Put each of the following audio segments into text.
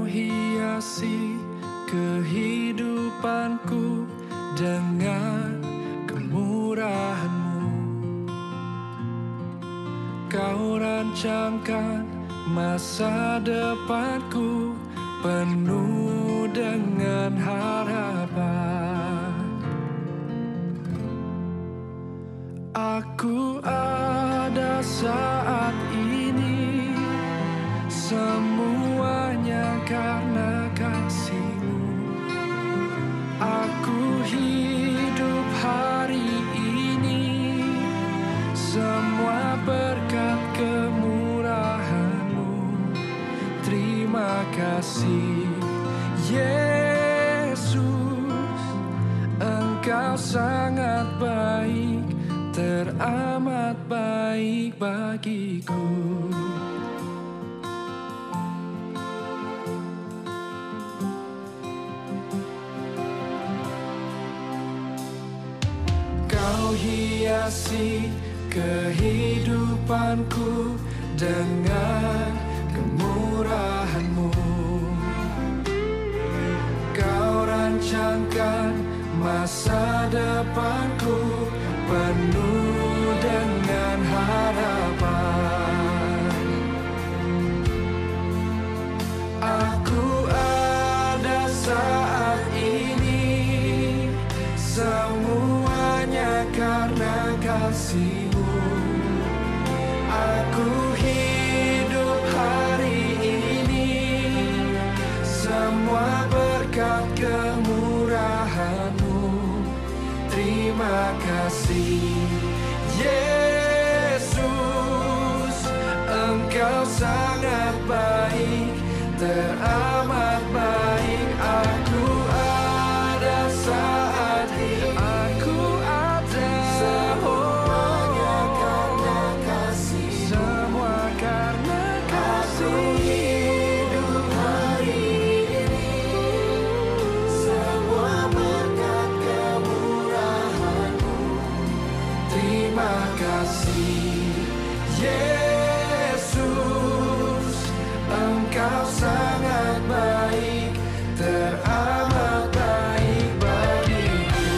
Kau hiasi kehidupanku dengan kemurahan-Mu. Kau rancangkan masa depanku penuh dengan harapan. Aku ada saat ini, semuanya karena kasih-Mu. Aku hidup hari ini, semua berkat kemurahan-Mu. Terima kasih Yesus, Engkau sangat baik, teramat baik bagiku. Kau hiasi kehidupanku dengan kemurahan-Mu. Kau rancangkan masa depanku penuh dengan harapan. Aku ada saat ini, semuanya karena kasih-Mu. Aku hidup hari ini, semua berkat kemurahan-Mu. Terima kasih Yesus, Engkau sangat baik, teramat baik. Aku ada saat ini, aku ada, semuanya karena kasih, semua karena kasih. Aku hidup hari ini, semua berkat kemurahan-Mu. Terima kasih Yesus, Engkau sangat baik, teramat baik bagiku.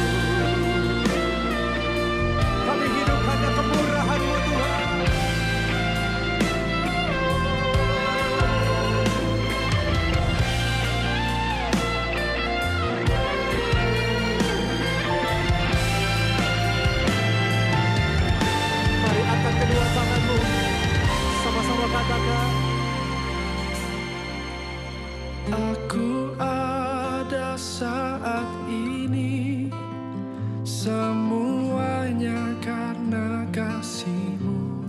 Kami hidup hanya kemurahan-Mu Tuhan. Mari angkat kedua tangan-Mu, sama-sama katakan. Aku ada saat ini, semuanya karena kasih-Mu.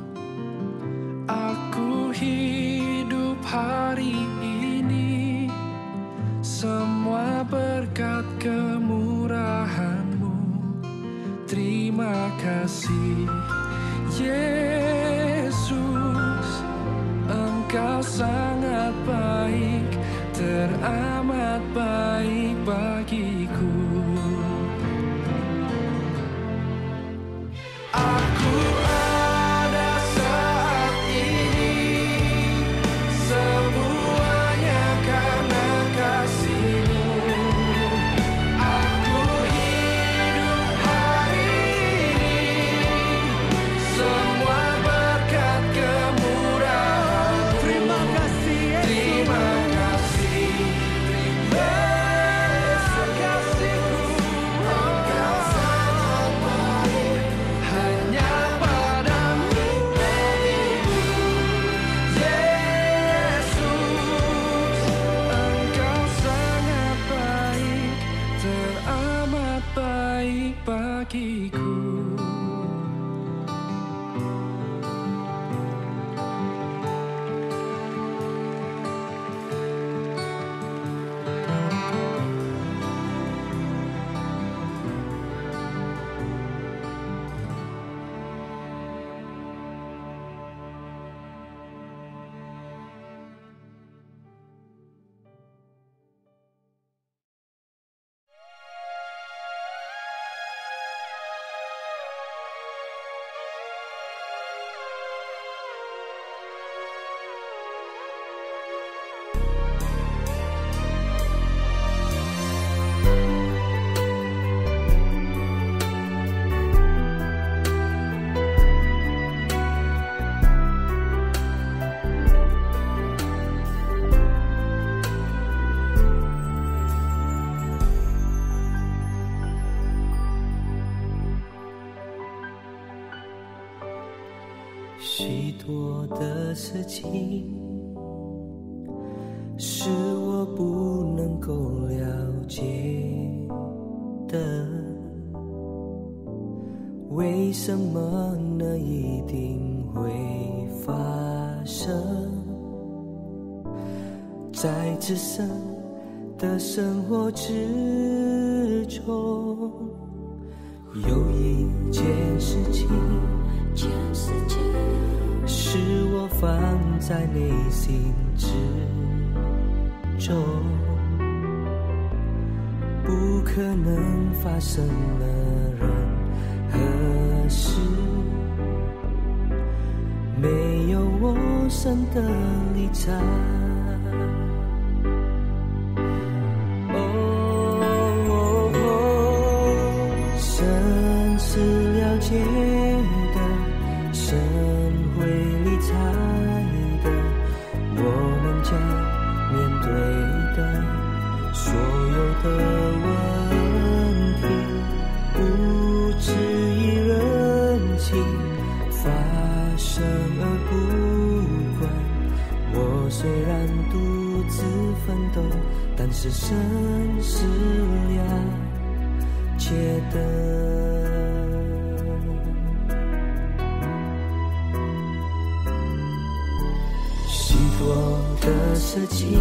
Aku hidup hari ini, semua berkat kemurahan-Mu. Terima kasih Yesus, Engkau sangat baik, teramat baik bagiku. Aku ada saat ini, semuanya karena kasih-Mu. Aku hidup hari ini, semua berkat kemurahan-Mu. Terima kasih Yesus. Terima kasih, terima kasih 做的事情，是我不能够了解的。为什么呢？一定会发生在自身的生活之中。有一件事情是我放在内心之中，不可能发生了任何事，没有我神的立场。神是了解的，神会理睬的，我们将面对的所有的问题，不质疑人情发生而不管。我虽然独自奋斗，但是神是了解的。许多的事情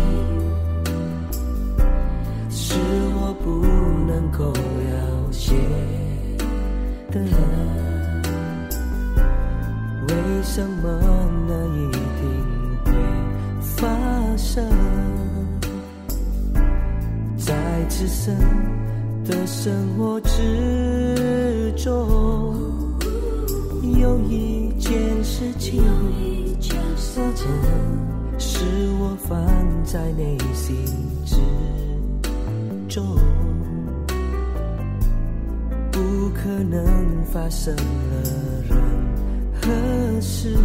是我不能够了解的，为什么呢？一定会发生在自身的生活之中。有一件事情是我放在内心之中，不可能发生了任何事，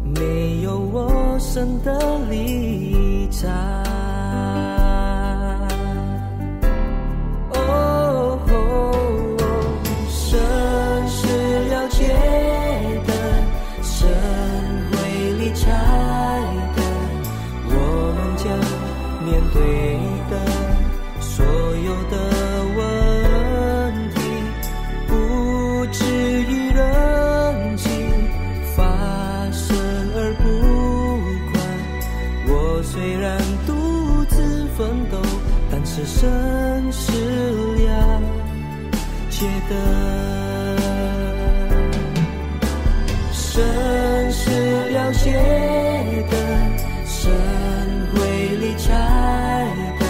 没有我神的立场。面对的所有的问题，不质疑人情发生而不管。我虽然独自奋斗，但是神是了解的，神是了解的，神会理睬的，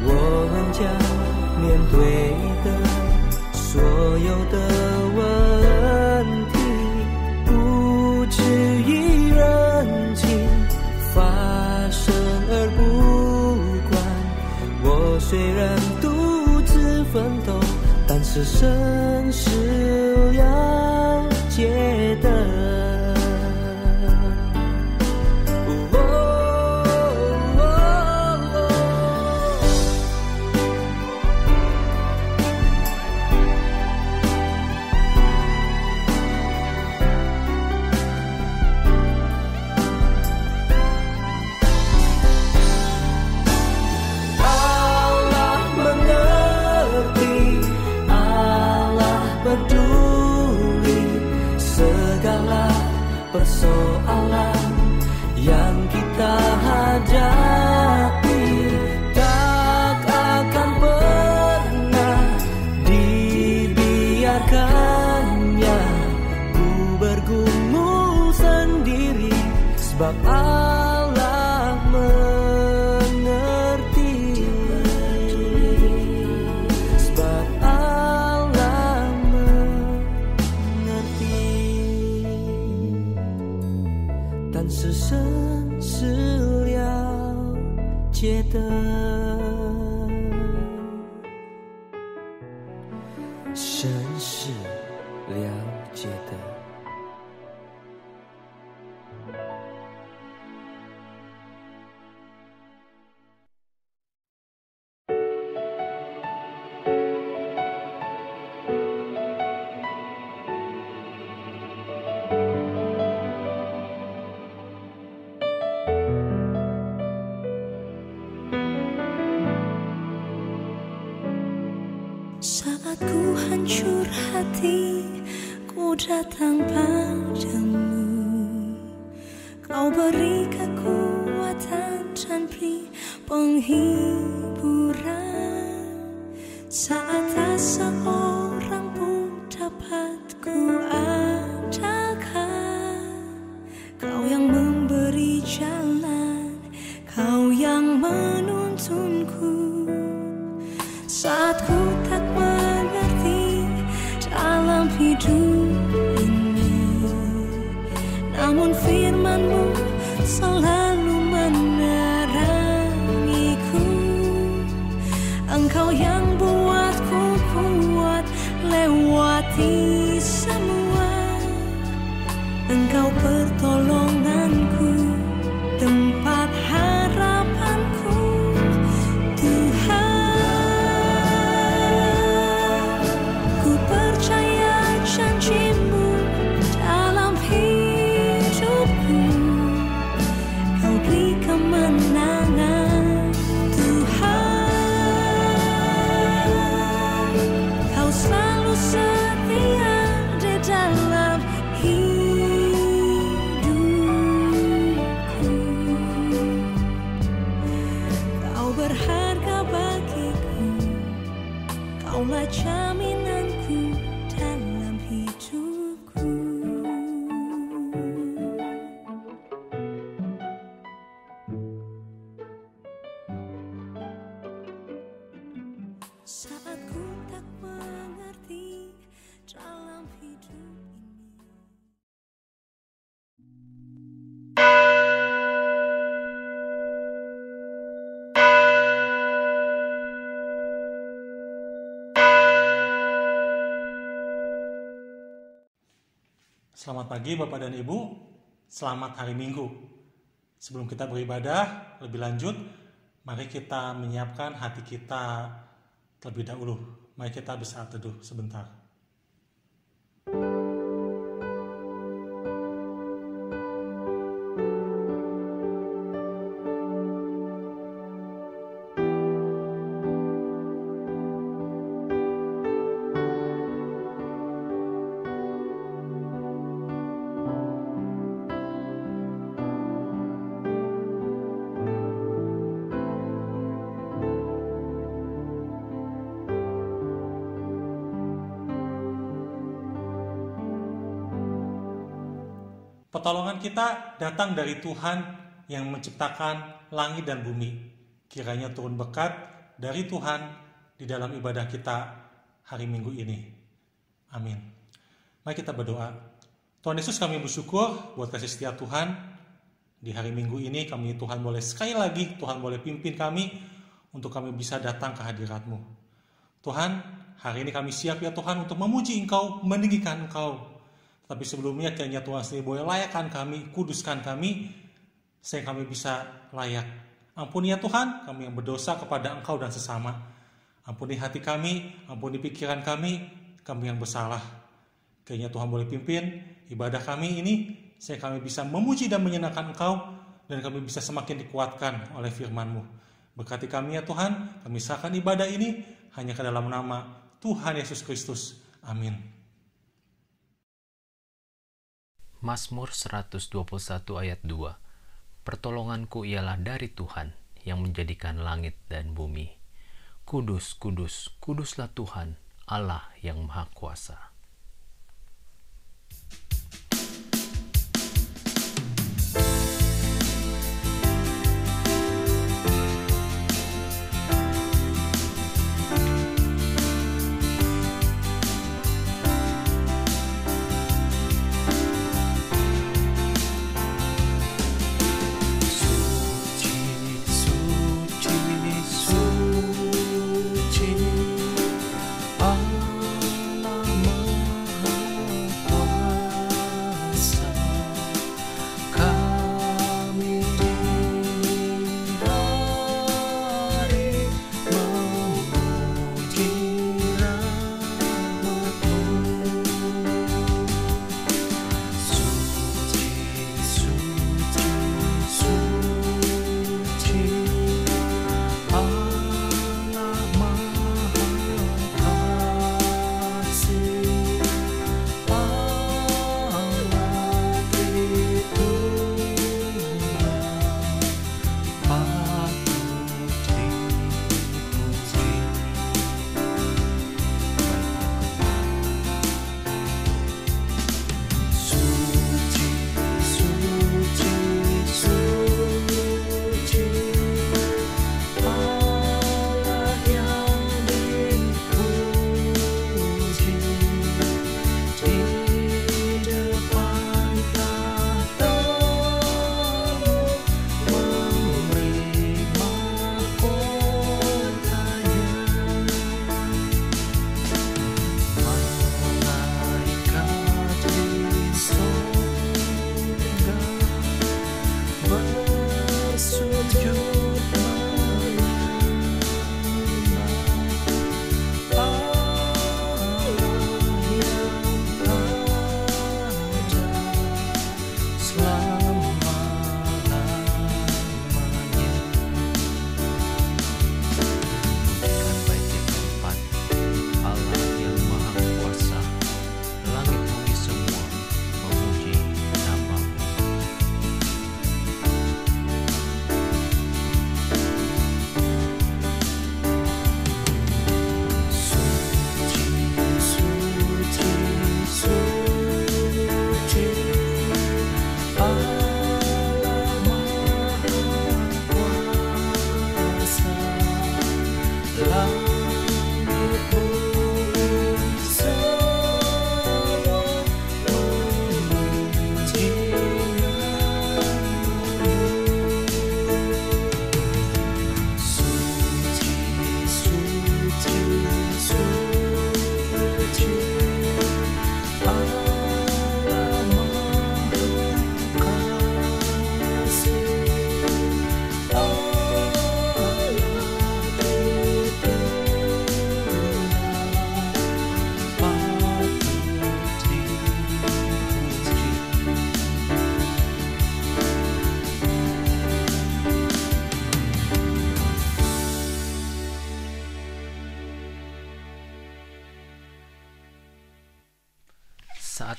我们将面对的所有的问题，不质疑人情发生而不管。我虽然独自奋斗，但是神是了解的。Persoalan yang kita hadapi tak akan pernah dibiarkannya ku bergumul sendiri, sebab Allah mengerti, sebab Allah mengerti. 但是神是了解的，神是了解的。Saat ku hancur hati, ku datang padamu. Kau beri kekuatan dan beri penghiburan. Saat tak seorang pun dapat ku andalkan, Kau yang memberi jalan, Kau yang menuntunku. Saat ku tak mengerti dalam hidup ini, namun firman-Mu selalu menerangiku. Engkau yang buatku kuat lewati semua. Engkau pertolonganku, tempat harapanku, Tuhan. Ku percaya janji-Mu dalam hidupku. Kau beri kemenangan, Tuhan. Kau selalu setia di dalam hidupku. Kau berharga bagiku, Kaulah jaminanku dalam hidupku. Saat ku tak mengerti dalam hidup ini. Selamat pagi Bapak dan Ibu, selamat hari Minggu. Sebelum kita beribadah lebih lanjut, mari kita menyiapkan hati kita terlebih dahulu. Mari kita bersaat teduh sebentar. Pertolongan kita datang dari Tuhan yang menciptakan langit dan bumi. Kiranya turun berkat dari Tuhan di dalam ibadah kita hari Minggu ini. Amin. Mari kita berdoa. Tuhan Yesus, kami bersyukur buat kasih setia Tuhan. Di hari Minggu ini kami Tuhan boleh sekali lagi, Tuhan boleh pimpin kami untuk kami bisa datang ke hadirat-Mu. Tuhan, hari ini kami siap ya Tuhan untuk memuji Engkau, meninggikan Engkau. Tapi sebelumnya kiranya Tuhan sendiri boleh layakkan kami, kuduskan kami, sehingga kami bisa layak. Ampuni ya Tuhan, kami yang berdosa kepada Engkau dan sesama. Ampuni hati kami, ampuni pikiran kami yang bersalah. Kiranya Tuhan boleh pimpin ibadah kami ini, sehingga kami bisa memuji dan menyenangkan Engkau, dan kami bisa semakin dikuatkan oleh firman-Mu. Berkati kami ya Tuhan, kami serahkan ibadah ini hanya ke dalam nama Tuhan Yesus Kristus. Amin. Mazmur 121 ayat 2. Pertolonganku ialah dari Tuhan yang menjadikan langit dan bumi. Kudus, kudus, kuduslah Tuhan, Allah yang Maha Kuasa. Allah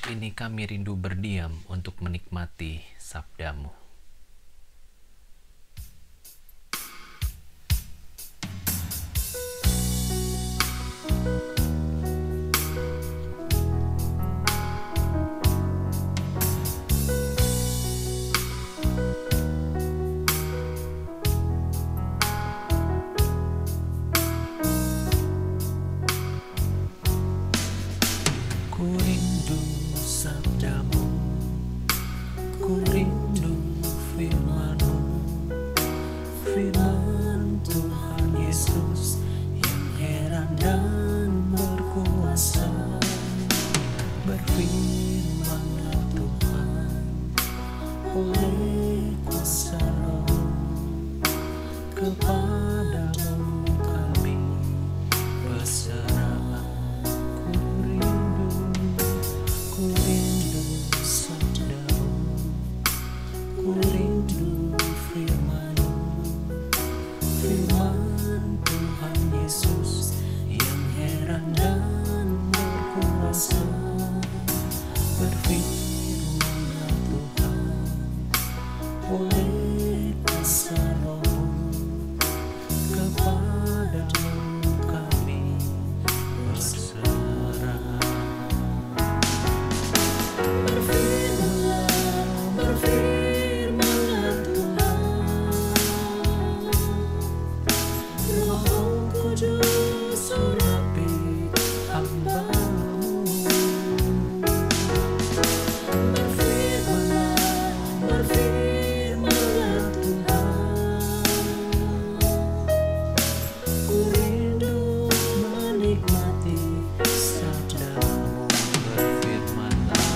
ini kami rindu berdiam untuk menikmati sabda-Mu. Ku rindu sabda-Mu, ku rindu firman-Mu, firman Tuhan Yesus yang heran dan berkuasa. Berfirmanlah Tuhan oleh kuasa Roh, kepadamu kami berserah. Ku rindu sabda-Mu, ku rindu firman-Mu, firman Tuhan Yesus yang heran dan berkuasa. Berfirmanlah Tuhan oleh kuasa Roh, kepadamu kami berserah. Berfirmanlah Tuhan, Roh Kudus urapi hamba-Mu. Berfirmanlah Tuhan, ku rindu menikmati sabda-Mu. Berfirmanlah,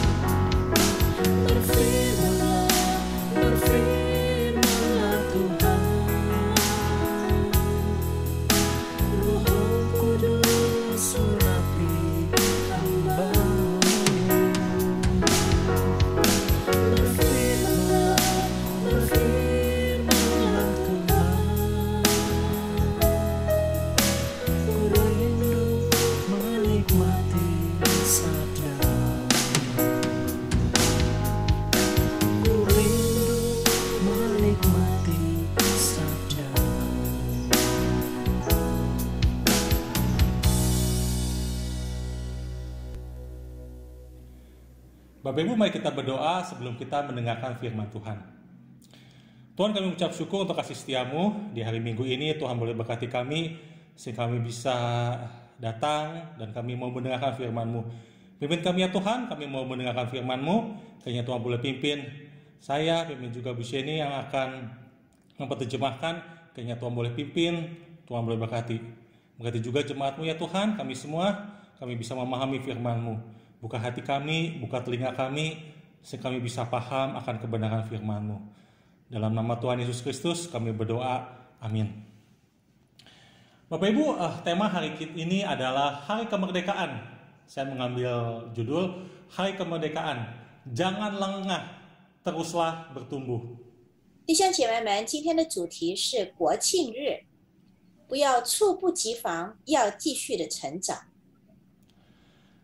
Berfirmanlah Tuhan, Roh Kudus urapi hamba-Mu. Berfirmanlah Tuhan, ku rindu menikmati sabda-Mu. Ku rindu menikmati sabda-Mu. Bapak Ibu, mari kita berdoa sebelum kita mendengarkan firman Tuhan. Tuhan, kami mengucap syukur untuk kasih setia-Mu di hari Minggu ini. Tuhan boleh berkati kami sehingga kami bisa datang dan kami mau mendengarkan firman-Mu. Pimpin kami ya Tuhan, kami mau mendengarkan firman-Mu. Kayaknya Tuhan boleh pimpin saya, pimpin juga Bu Sheni yang akan memperterjemahkan. Kayaknya Tuhan boleh pimpin, Tuhan boleh berkati. Berkati juga jemaat-Mu ya Tuhan, kami semua, kami bisa memahami firman-Mu. Buka hati kami, buka telinga kami, sehingga kami bisa paham akan kebenaran firman-Mu. Dalam nama Tuhan Yesus Kristus kami berdoa, amin. Bapak Ibu, tema hari ini adalah Hari Kemerdekaan. Saya mengambil judul Hari Kemerdekaan, Jangan Lengah, Teruslah Bertumbuh. 弟兄姐妹们，今天的主题是国庆日，不要猝不及防，要继续的成长。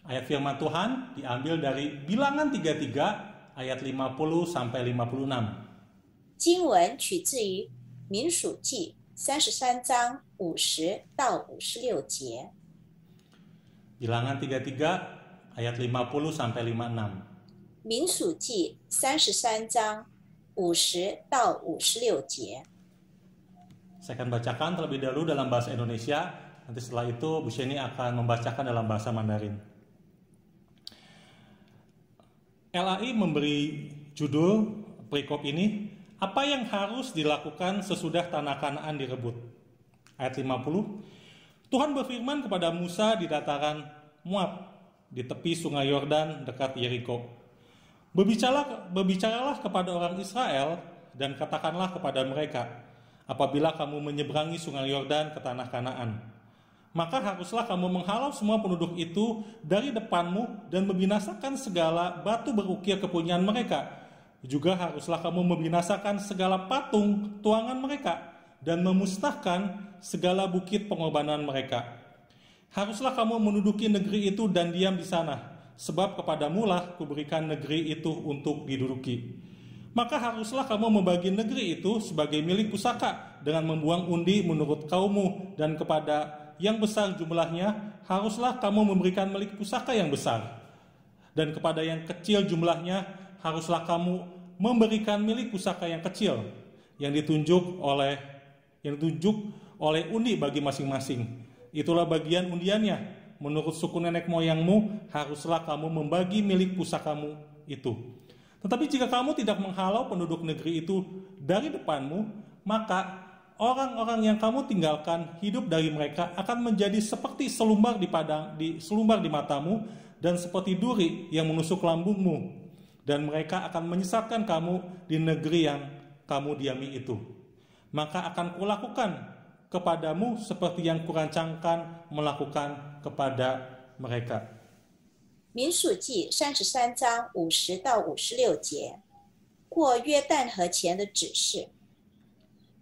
Ayat firman Tuhan diambil dari Bilangan 33 ayat 50 sampai 56. 经文取自于民数记33章50到56节。 Bilangan 33 ayat 50 sampai 56. 民数记33章50到56节。 Saya akan bacakan terlebih dahulu dalam bahasa Indonesia, nanti setelah itu Bu Sheni akan membacakan dalam bahasa Mandarin. LAI memberi judul perikop ini, apa yang harus dilakukan sesudah tanah Kanaan direbut. Ayat 50, Tuhan berfirman kepada Musa di dataran Moab, di tepi sungai Yordan dekat Yeriko. Berbicaralah kepada orang Israel dan katakanlah kepada mereka, apabila kamu menyeberangi sungai Yordan ke tanah Kanaan, maka haruslah kamu menghalau semua penduduk itu dari depanmu dan membinasakan segala batu berukir kepunyaan mereka. Juga haruslah kamu membinasakan segala patung tuangan mereka dan memusnahkan segala bukit pengorbanan mereka. Haruslah kamu menduduki negeri itu dan diam di sana, sebab kepadamulah kuberikan negeri itu untuk diduduki. Maka haruslah kamu membagi negeri itu sebagai milik pusaka dengan membuang undi menurut kaummu, dan kepada yang besar jumlahnya haruslah kamu memberikan milik pusaka yang besar, dan kepada yang kecil jumlahnya haruslah kamu memberikan milik pusaka yang kecil yang ditunjuk oleh undi bagi masing-masing. Itulah bagian undiannya. Menurut suku nenek moyangmu, haruslah kamu membagi milik pusakamu itu. Tetapi jika kamu tidak menghalau penduduk negeri itu dari depanmu, maka orang-orang yang kamu tinggalkan hidup dari mereka akan menjadi seperti selumbar di matamu, dan seperti duri yang menusuk lambungmu. Dan mereka akan menyesatkan kamu di negeri yang kamu diami itu. Maka akan kulakukan kepadamu seperti yang kurancangkan melakukan kepada mereka. 民数记33章50到56节，过约旦河前的指示。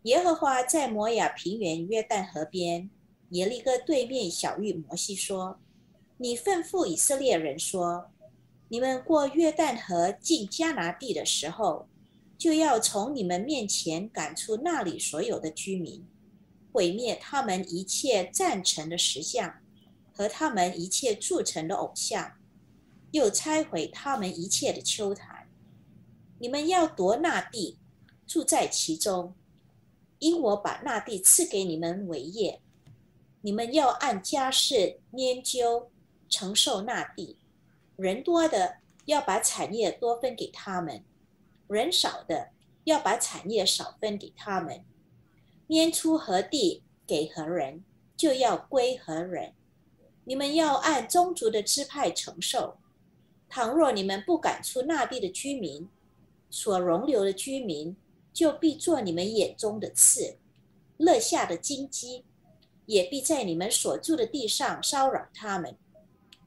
耶和华在摩亚平原约旦河边耶利哥对面晓谕摩西说：“你吩咐以色列人说，你们过约旦河进迦拿地的时候，就要从你们面前赶出那里所有的居民，毁灭他们一切赞成的石像和他们一切铸成的偶像，又拆毁他们一切的丘坛。你们要夺那地，住在其中，因我把那地赐给你们为业。你们要按家世拈阄承受那地，人多的要把产业多分给他们，人少的要把产业少分给他们。拈出何地给何人，就要归何人。你们要按宗族的支派承受。倘若你们不赶出那地的居民，所容留的居民就必做你们眼中的刺，肋下的荆棘，也必在你们所住的地上骚扰他们。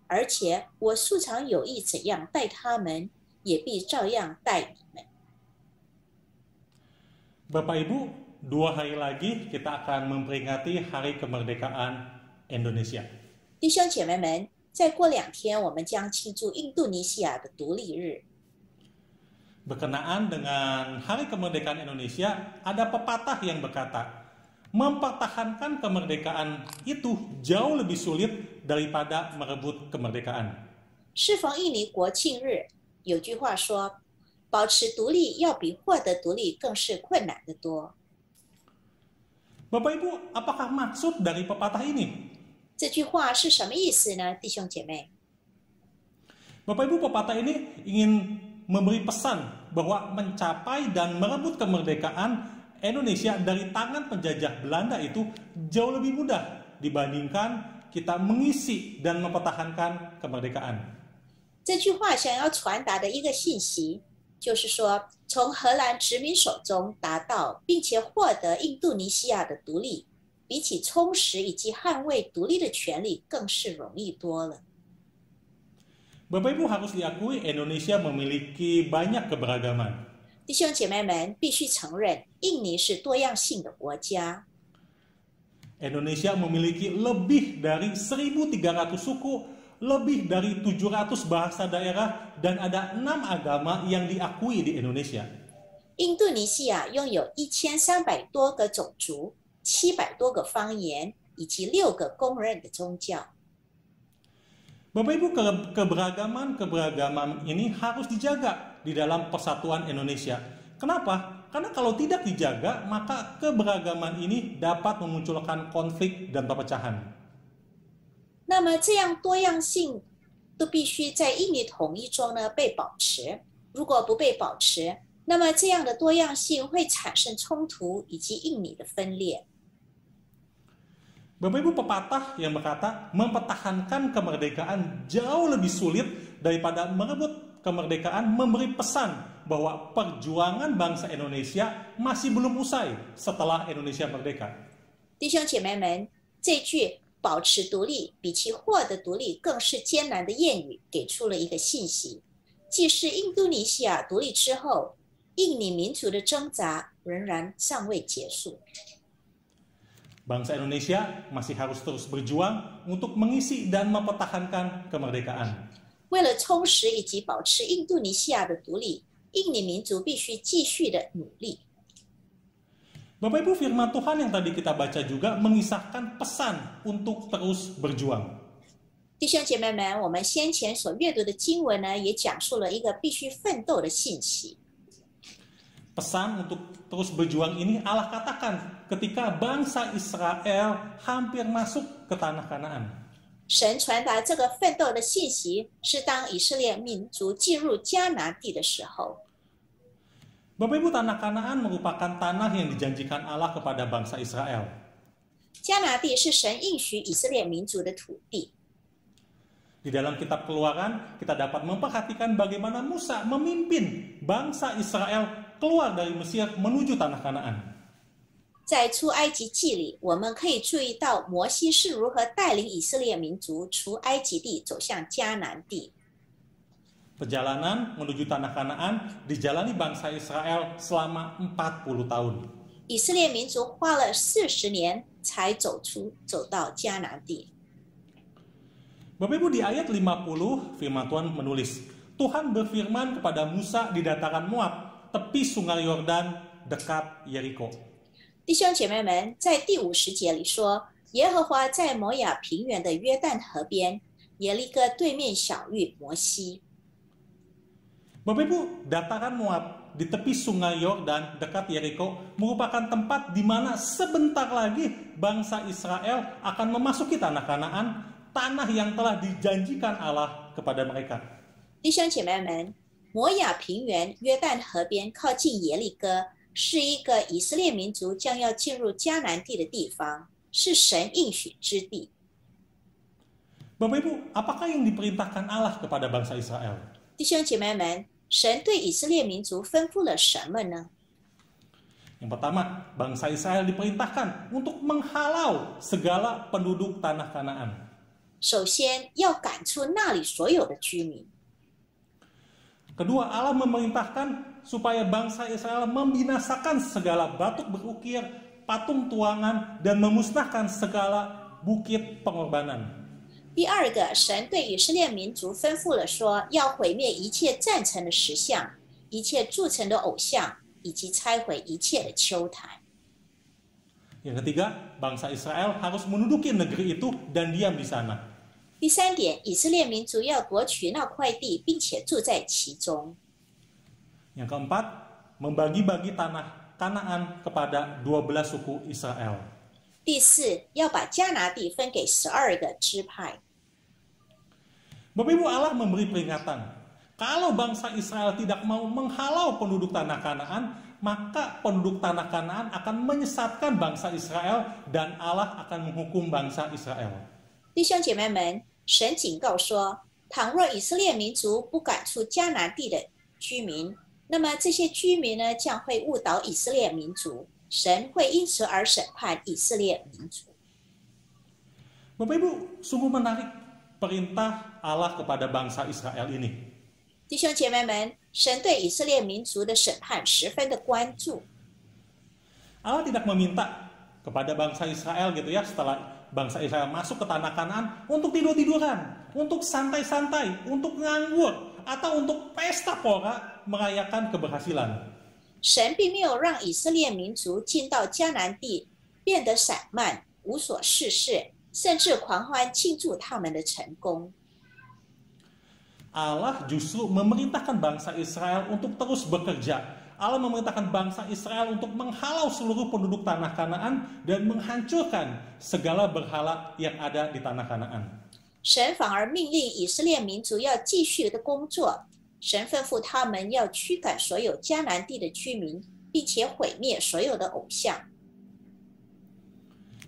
而且我素常有意怎样待他们，也必照样待你们。 Bapak Ibu, 2 hari lagi kita akan memperingati Hari Kemerdekaan Indonesia. 弟兄姐妹们，再过2天，我们将庆祝印度尼西亚的独立日。 Berkenaan dengan Hari Kemerdekaan Indonesia, ada pepatah yang berkata, mempertahankan kemerdekaan itu jauh lebih sulit daripada merebut kemerdekaan. 适逢印尼国庆日，有句话说，保持独立要比获得独立更是困难得多。 Bapak Ibu, apakah maksud dari pepatah ini? 这句话是什么意思呢，弟兄姐妹？ Bapak Ibu, pepatah ini ingin memberi pesan bahwa mencapai dan merebut kemerdekaan Indonesia dari tangan penjajah Belanda itu jauh lebih mudah dibandingkan kita mengisi dan mempertahankan kemerdekaan. 这句话想要传达的一个信息，就是说，从荷兰殖民手中达到并且获得印度尼西亚的独立，比起充实以及捍卫独立的权利，更是容易多了。 Bapak Ibu, harus diakui Indonesia memiliki banyak keberagaman. 弟兄姐妹们，必须承认，印尼是多样性的国家。 Indonesia memiliki lebih dari 1.300 suku, lebih dari 700 bahasa daerah, dan ada 6 agama yang diakui di Indonesia. 印度尼西亚拥有1300多个种族、700多个方言，以及6个公认的宗教。 Bapak Ibu, keberagaman ini harus dijaga di dalam persatuan Indonesia. Kenapa? Karena kalau tidak dijaga, maka keberagaman ini dapat memunculkan konflik dan perpecahan. 那么这样多样性都必须在印尼统一中呢被保持。如果不被保持，那么这样的多样性会产生冲突以及印尼的分裂。 Bapak Ibu, pepatah yang berkata mempertahankan kemerdekaan jauh lebih sulit daripada merebut kemerdekaan memberi pesan bahwa perjuangan bangsa Indonesia masih belum usai setelah Indonesia merdeka. 弟兄姐妹们，这句保持独立比其获得独立更是艰难的谚语，给出了一个信息：即使印度尼西亚独立之后，印尼民族的挣扎仍然尚未结束。 Bangsa Indonesia masih harus terus berjuang untuk mengisi dan mempertahankan kemerdekaan. 为为了充实以及保持印度尼西亚的独立，印尼民族必须继续的努力。 Bapak Ibu, firman Tuhan yang tadi kita baca juga mengisahkan pesan untuk terus berjuang. 弟兄姐妹们，我们先前所阅读的经文呢，也讲述了一个必须奋斗的信息。 Pesan untuk terus berjuang ini Allah katakan ketika bangsa Israel hampir masuk ke tanah Kanaan. 神传达这个奋斗的信息，是当以色列民族进入迦南地的时候。 Bapak Ibu, tanah Kanaan merupakan tanah yang dijanjikan Allah kepada bangsa Israel. 迦南地是神应许以色列民族的土地。 Di dalam kitab Keluaran, kita dapat memperhatikan bagaimana Musa memimpin bangsa Israel keluar dari Mesir menuju tanah Kanaan. 在出埃及记里，我们可以注意到摩西是如何带领以色列民族出埃及地走向迦南地。 Perjalanan menuju tanah Kanaan dijalani bangsa Israel selama 40 tahun. 以色列民族花了40年才走到迦南地。 Bapak Ibu, di ayat 50 firman Tuhan menulis, Tuhan berfirman kepada Musa di dataran Moab, tepi sungai Yordan dekat Yeriko. 弟兄姐妹们，在第50节里说，耶和华在摩亚平原的约旦河边，耶利哥对面小遇摩西。 Bapak Ibu, dataran Moab di tepi sungai Yordan dekat Yeriko merupakan tempat di mana sebentar lagi bangsa Israel akan memasuki tanah Kanaan, tanah yang telah dijanjikan Allah kepada mereka. 弟兄姐妹们，摩亚平原约旦河边靠近耶利哥，是一个以色列民族将要进入迦南地的地方，是神应许之地。 Bapak Ibu, apakah yang diperintahkan Allah kepada bangsa Israel? 弟兄姐妹们，神对以色列民族吩咐了什么呢？ Yang pertama, bangsa Israel diperintahkan untuk menghalau segala penduduk tanah Kanaan. 首先要赶出那里所有的居民。 Kedua, Allah memerintahkan supaya bangsa Israel membinasakan segala batu berukir, patung tuangan, dan memusnahkan segala bukit pengorbanan. 第二个，神对以色列民族吩咐了说，要毁灭一切赞成的石像，一切铸成的偶像，以及拆毁一切的丘坛。 Yang ketiga, bangsa Israel harus menduduki negeri itu dan diam di sana. 第三点，以色列民族要夺取那块地，并且住在其中。 Yang keempat, membagi-bagi tanah Kanaan kepada 12 suku Israel. 第四，要把迦拿地分给12个支派。 Bapak Ibu, Allah memberi peringatan. Kalau bangsa Israel tidak mau menghalau penduduk tanah Kanaan, maka penduduk tanah Kanaan akan menyesatkan bangsa Israel dan Allah akan menghukum bangsa Israel. 弟兄姐妹们，神警告说，倘若以色列民族不赶出迦南地的居民，那么这些居民呢，将会误导以色列民族，神会因此而审判以色列民族。 Bapak Ibu, sungguh menarik perintah Allah kepada bangsa Israel ini. 弟兄姐妹们，神对以色列民族的审判十分的关注。 Allah tidak meminta kepada bangsa Israel gitu ya, setelah bangsa Israel masuk ke tanah Kanaan untuk tidur-tiduran, untuk santai-santai, untuk nganggur, atau untuk pesta pora merayakan keberhasilan. 神并没有让以色列民族进到迦南地变得散漫、无所事事，甚至狂欢庆祝他们的成功。 Allah justru memerintahkan bangsa Israel untuk terus bekerja. Allah memerintahkan bangsa Israel untuk menghalau seluruh penduduk tanah Kanaan dan menghancurkan segala berhala yang ada di tanah Kanaan. 神反而命令以色列民族要继续的工作，神吩咐他们要驱赶所有迦南地的居民，并且毁灭所有的偶像。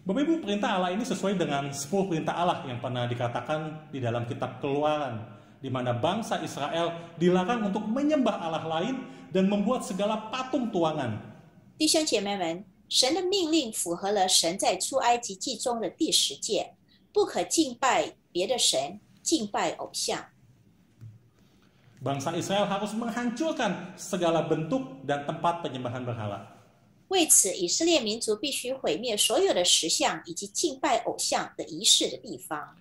Bapak Ibu, perintah Allah ini sesuai dengan 10 perintah Allah yang pernah dikatakan di dalam kitab Keluaran, di mana bangsa Israel dilarang untuk menyembah Allah lain dan membuat segala patung tuangan. 弟兄姐妹们，神的命令符合了神在出埃及记中的第10诫，不可敬拜别的神，敬拜偶像。 Bangsa Israel harus menghancurkan segala bentuk dan tempat penyembahan berhala. 为此，以色列民族必须毁灭所有的石像以及敬拜偶像的仪式的地方。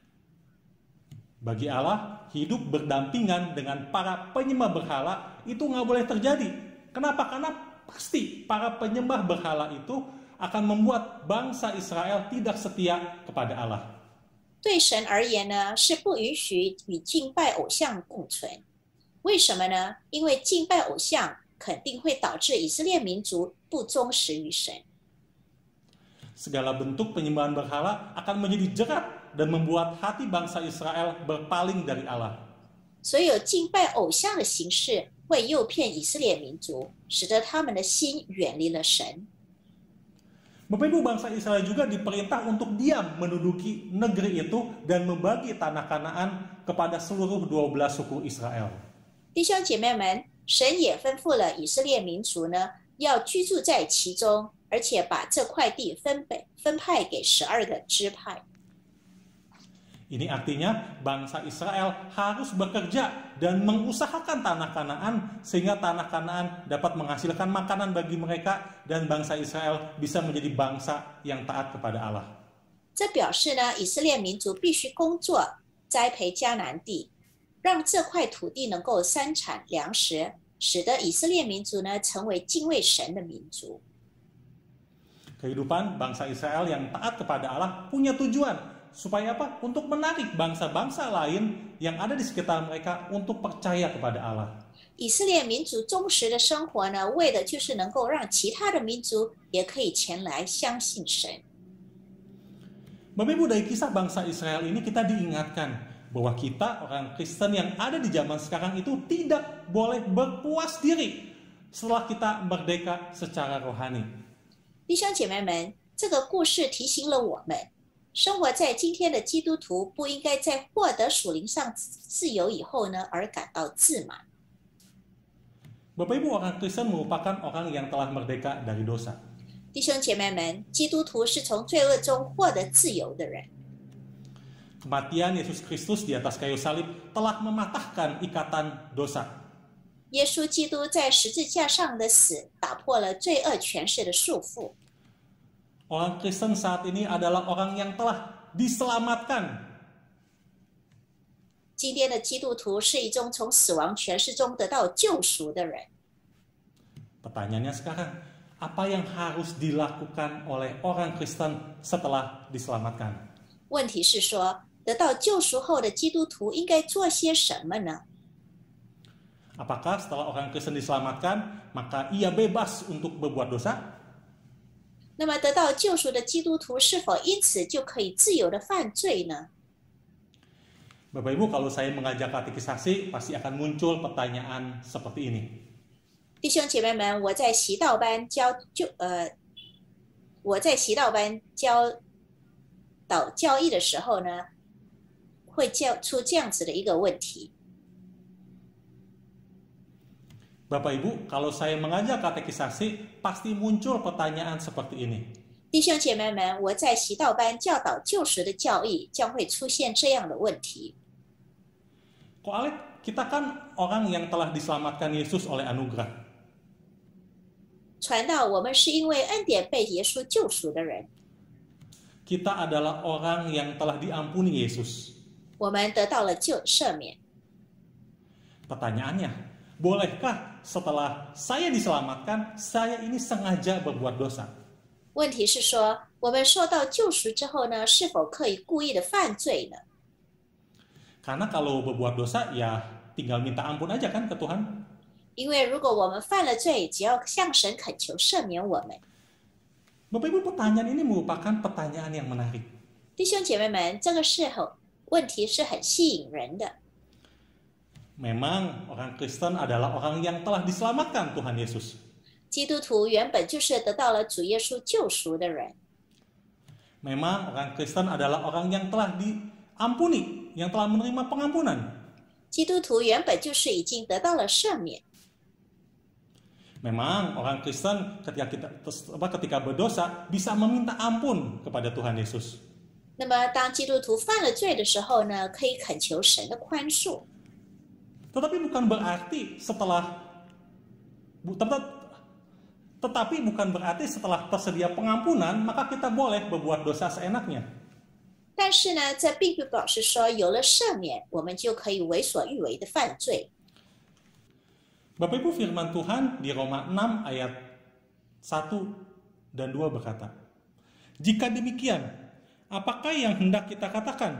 Bagi Allah, hidup berdampingan dengan para penyembah berhala itu nggak boleh terjadi. Kenapa? Karena pasti para penyembah berhala itu akan membuat bangsa Israel tidak setia kepada Allah. 对神而言呢，是不允许与敬拜偶像共存。为什么呢？因为敬拜偶像肯定会导致以色列民族不忠实于神。 Segala bentuk penyembahan berhala akan menjadi jerat dan membuat hati bangsa Israel berpaling dari Allah. 所有敬拜偶像的形式会诱骗以色列民族，使得他们的心远离了神。 Bapak Ibu, bangsa Israel juga diperintah untuk diam menduduki negeri itu dan membagi tanah Kanaan kepada seluruh 12 suku Israel. 弟兄姐妹们，神也吩咐了以色列民族呢，要居住在其中，而且把这块地分派给12个支派。 Ini artinya bangsa Israel harus bekerja dan mengusahakan tanah Kanaan sehingga tanah Kanaan dapat menghasilkan makanan bagi mereka dan bangsa Israel bisa menjadi bangsa yang taat kepada Allah. 这表示呢，以色列民族必须工作栽培迦南地，让这块土地能够生产粮食，使得以色列民族呢成为敬畏神的民族。 Kehidupan bangsa Israel yang taat kepada Allah punya tujuan. Supaya apa? Untuk menarik bangsa-bangsa lain yang ada di sekitar mereka untuk percaya kepada Allah. 以色列民族忠实的生活呢，为的就是能够让其他的民族也可以前来相信神。 Bapak Ibu, dari kisah bangsa Israel ini kita diingatkan bahwa kita orang Kristen yang ada di zaman sekarang itu tidak boleh berpuas diri setelah kita merdeka secara rohani. 弟兄姐妹们，这个故事提醒了我们。 生活在今天的基督徒不应该在获得属灵上自由以后呢，而感到自满。 Bapak Ibu, orang Kristen merupakan orang yang telah merdeka dari dosa. 弟兄姐妹们，基督徒是从罪恶中获得自由的人。 Kematian Yesus Kristus di atas kayu salib telah mematahkan ikatan dosa. 耶稣基督在十字架上的死，打破了罪恶权势的束缚。 Orang Kristen saat ini adalah orang yang telah diselamatkan. 今天的基督徒是一种从死亡权势中得到救赎的人。 Pertanyaannya sekarang, apa yang harus dilakukan oleh orang Kristen setelah diselamatkan? 问题是说，得到救赎后的基督徒应该做些什么呢？ Apakah setelah orang Kristen diselamatkan, maka ia bebas untuk berbuat dosa? 那么得到救赎的基督徒是否因此就可以自由的犯罪呢？ Bapak Ibu, kalau saya mengajak katekisasi, pasti akan muncul pertanyaan seperti ini. 弟兄姐妹们，我在习道班教导教义的时候呢，会教出这样子的一个问题。 Bapak Ibu, kalau saya mengajak katekisasi, pasti muncul pertanyaan seperti ini. 弟兄姐妹们，我在习道班教导救赎的教义，将会出现这样的问题。 Kok Alek, kita kan orang yang telah diselamatkan Yesus oleh anugerah. 传道，我们是因为恩典被耶稣救赎的人， Kita adalah orang yang telah diampuni Yesus. 我们得到了赦免。 Pertanyaannya, bolehkah setelah saya diselamatkan, saya ini sengaja berbuat dosa? 问题是说，我们受到救赎之后呢，是否可以故意的犯罪呢？ Karena kalau berbuat dosa, ya tinggal minta ampun aja kan ke Tuhan. 因为如果我们犯了罪，只要向神恳求赦免我们。 Bapak Ibu, pertanyaan ini merupakan pertanyaan yang menarik. 弟兄姐妹们，这个问题是很吸引人的。 Memang orang Kristen adalah orang yang telah diselamatkan Tuhan Yesus. 基督徒原本就是得到了主耶稣救赎的人。 Memang orang Kristen adalah orang yang telah diampuni, yang telah menerima pengampunan. 基督徒原本就是已经得到了赦免。 Memang orang Kristen ketika berdosa bisa meminta ampun kepada Tuhan Yesus. 那么当基督徒犯了罪的时候呢，可以恳求神的宽恕。 Tetapi bukan berarti setelah tersedia pengampunan, maka kita boleh berbuat dosa seenaknya. 但但是呢，这并不表示说有了赦免，我们就可以为所欲为的犯罪。 Bapak Ibu, firman Tuhan di Roma 6 ayat 1 dan 2 berkata, "Jika demikian, apakah yang hendak kita katakan?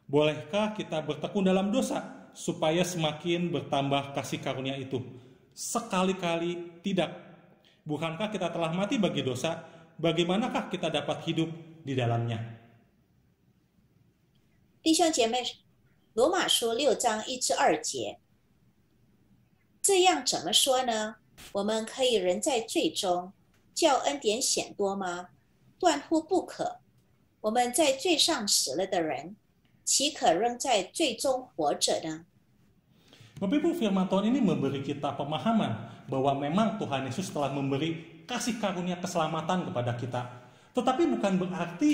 Bolehkah kita bertekun dalam dosa supaya semakin bertambah kasih karunia itu? Sekali-kali tidak. Bukankah kita telah mati bagi dosa? Bagaimanakah kita dapat hidup di dalamnya?" 弟兄姐妹，罗马书6章1至2节，这样怎么说呢？我们可以人在罪中，叫恩典显多吗？断乎不可。我们在罪上死了的人，岂可仍在罪中活着呢？ Bapak Ibu, firman Tuhan ini memberi kita pemahaman bahwa memang Tuhan Yesus telah memberi kasih karunia keselamatan kepada kita. Tetapi bukan berarti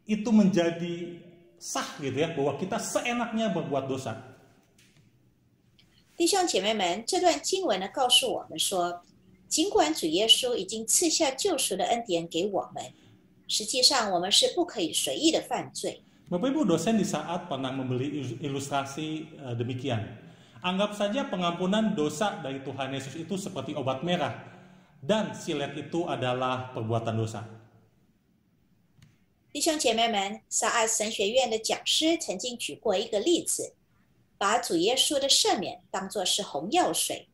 itu menjadi sah gitu ya, bahwa kita seenaknya berbuat dosa. 弟兄姐妹们，这段经文呢告诉我们说，尽管主耶稣已经赐下救赎的恩典给我们，实际上我们是不可以随意的犯罪。 Bapak Ibu, dosen di saat pernah membeli ilustrasi demikian. Anggap saja pengampunan dosa dari Tuhan Yesus itu seperti obat merah, dan silet itu adalah perbuatan dosa. 弟兄姐妹们，萨爱神学院的讲师曾经举过一个例子，把主耶稣的赦免当作是红药水，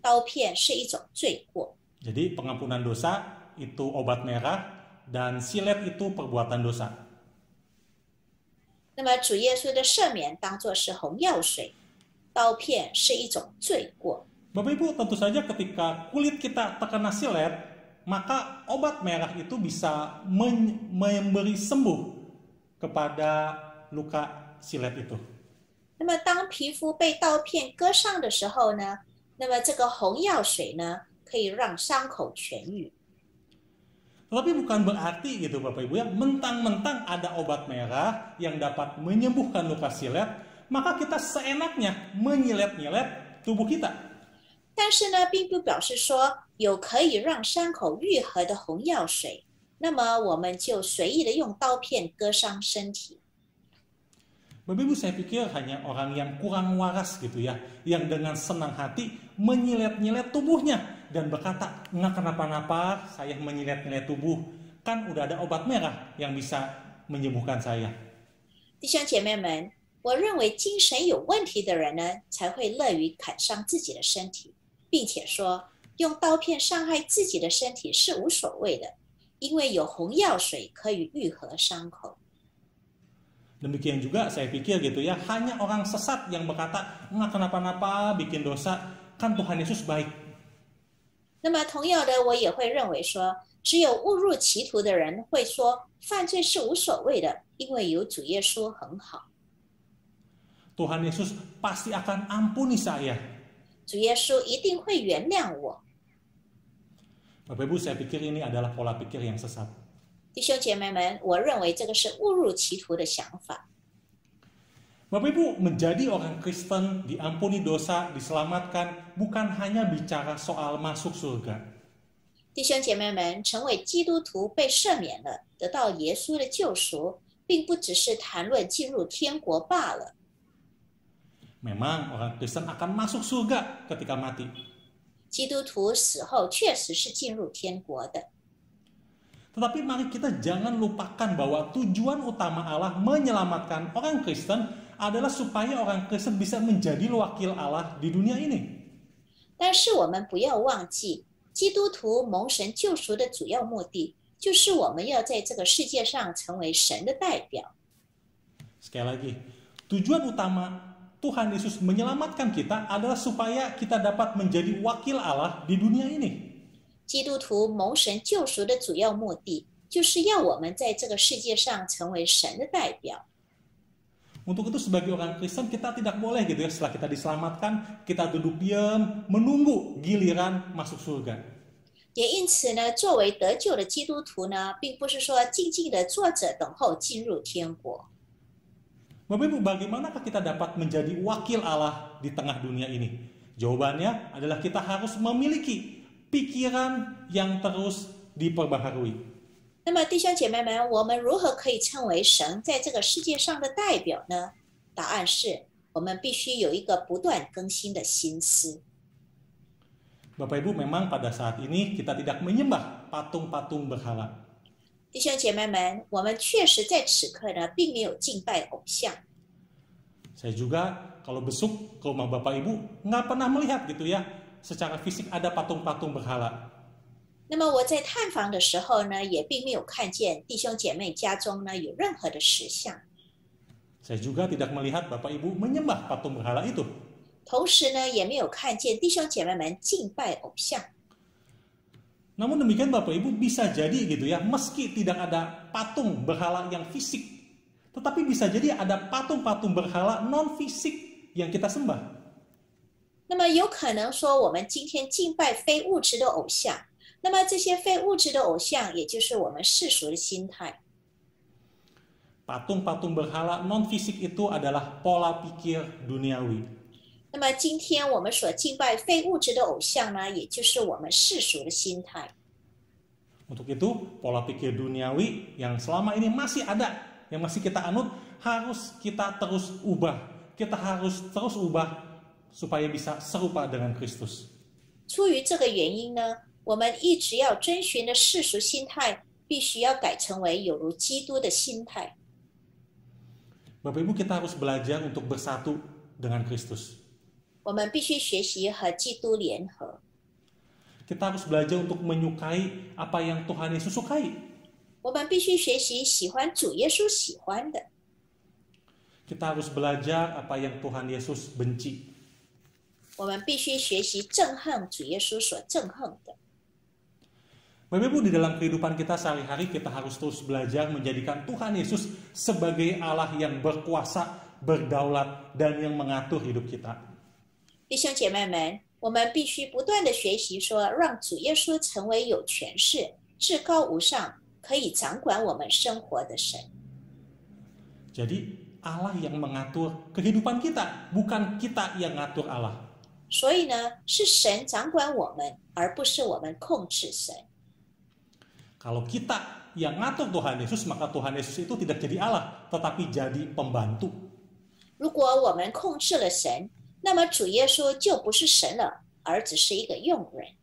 刀片是一种罪过。 Jadi pengampunan dosa itu obat merah, dan silet itu perbuatan dosa. 那么主耶稣的赦免当作是红药水，刀片是一种罪过。 Bapak Ibu, tentu saja ketika kulit kita terkena silet, maka obat merah itu bisa memberi sembuh kepada luka silet itu. 那么当皮肤被刀片割伤的时候呢，那么这个红药水呢，可以让伤口痊愈。 Tetapi bukan berarti gitu Bapak Ibu ya, mentang-mentang ada obat merah yang dapat menyembuhkan luka silet, maka kita seenaknya menyilet-nyilet tubuh kita. 但是呢，并不表示说有可以让伤口愈合的红药水，那么我们就随意的用刀片割伤身体。 Bapak Ibu, saya pikir hanya orang yang kurang waras gitu ya, yang dengan senang hati menyilet-nyilet tubuhnya dan berkata, nggak kenapa-napa, saya menyilet-nyilet tubuh, kan udah ada obat merah yang bisa menyembuhkan saya. 弟兄姐妹们，我认为精神有问题的人呢，才会乐于砍伤自己的身体，并且说用刀片伤害自己的身体是无所谓的，因为有红药水可以愈合伤口。 Demikian juga saya pikir gitu ya, hanya orang sesat yang berkata, nggak kenapa-napa, bikin dosa, kan Tuhan Yesus baik. 那么同样的，我也会认为说，只有误入歧途的人会说犯罪是无所谓的，因为有主耶稣很好。 Tuhan Yesus pasti akan ampuni saya. 主耶稣一定会原谅我。 Bapak Ibu, saya pikir ini adalah pola pikir yang sesat. 弟兄姐妹们，我认为这个是误入歧途的想法。 Bapak Ibu, menjadi orang Kristen, diampuni dosa, diselamatkan, bukan hanya bicara soal masuk surga. 弟兄姐妹们，成为基督徒被赦免了，得到耶稣的救赎，并不只是谈论进入天国罢了。 Memang orang Kristen akan masuk surga ketika mati. 基督徒死后确实是进入天国的。 Tetapi mari kita jangan lupakan bahwa tujuan utama Allah menyelamatkan orang Kristen adalah supaya orang Kristen bisa menjadi wakil Allah di dunia ini. 但是我们不要忘记，基督徒蒙神救赎的主要目的，就是我们要在这个世界上成为神的代表。 Sekali lagi, tujuan utama Tuhan Yesus menyelamatkan kita adalah supaya kita dapat menjadi wakil Allah di dunia ini. 基督徒蒙神救赎的主要目的，就是要我们在这个世界上成为神的代表。 Untuk itu sebagai orang Kristen kita tidak boleh gitu ya, setelah kita diselamatkan, kita duduk diam, menunggu giliran masuk surga. 也因此呢，作为得救的基督徒呢，并不是说静静的坐着等候进入天国。 Bapak Ibu, bagaimanakah kita dapat menjadi wakil Allah di tengah dunia ini? Jawabannya adalah kita harus memiliki pikiran yang terus diperbaharui. 那么弟兄姐妹们，我们如何可以称为神在这个世界上的代表呢？答案是我们必须有一个不断更新的心思。 Bapak Ibu, memang pada saat ini kita tidak menyembah patung-patung berhala. 弟兄姐妹们，我们确实在此刻呢，并没有敬拜偶像。 Saya juga kalau besuk ke rumah Bapak Ibu nggak pernah melihat gitu ya secara fisik ada patung-patung berhala. 那么我在探访的时候呢，也并没有看见弟兄姐妹家中呢有任何的石像。 Saya juga tidak melihat Bapak Ibu menyembah patung berhala itu. 同时呢，也没有看见弟兄姐妹们敬拜偶像。 Namun demikian Bapak Ibu bisa jadi gitu ya, meski tidak ada patung berhala yang fisik, tetapi bisa jadi ada patung-patung berhala non fisik yang kita sembah. 那么有可能说，我们今天敬拜非物质的偶像，那么这些非物质的偶像，也就是我们世俗的心态。 Patung-patung berhala non fisik itu adalah pola pikir duniawi. 那么今天我们所敬拜非物质的偶像呢，也就是我们世俗的心态。 Untuk itu, pola pikir duniawi yang selama ini masih ada, yang masih kita anut, harus kita terus ubah. Kita harus terus ubah supaya bisa serupa dengan Kristus. 出于这个原因呢，我们一直要遵循的世俗心态，必须要改成为有如基督的心态。 Bapak Ibu, kita harus belajar untuk bersatu dengan Kristus. 我们必须学习和基督联合。 Kita harus belajar untuk menyukai apa yang Tuhan Yesus sukai. 我们必须学习喜欢主耶稣喜欢的。 Kita harus belajar apa yang Tuhan Yesus benci. 我们必须学习憎恨主耶稣所憎恨的。 Bapak Ibu, di dalam kehidupan kita sehari-hari kita harus terus belajar menjadikan Tuhan Yesus sebagai Allah yang berkuasa, berdaulat, dan yang mengatur hidup kita. 弟兄姐妹们，我们必须不断的学习说，让主耶稣成为有权势、至高无上、可以掌管我们生活的神。 Jadi Allah yang mengatur kehidupan kita, bukan kita yang ngatur Allah. 所以呢，是神掌管我们，而不是我们控制神。 Kalau kita yang ngatur Tuhan Yesus, maka Tuhan Yesus itu tidak jadi Allah, tetapi jadi pembantu. 如果我们控制了神，那么主耶稣就不是神了，而只是一个用人。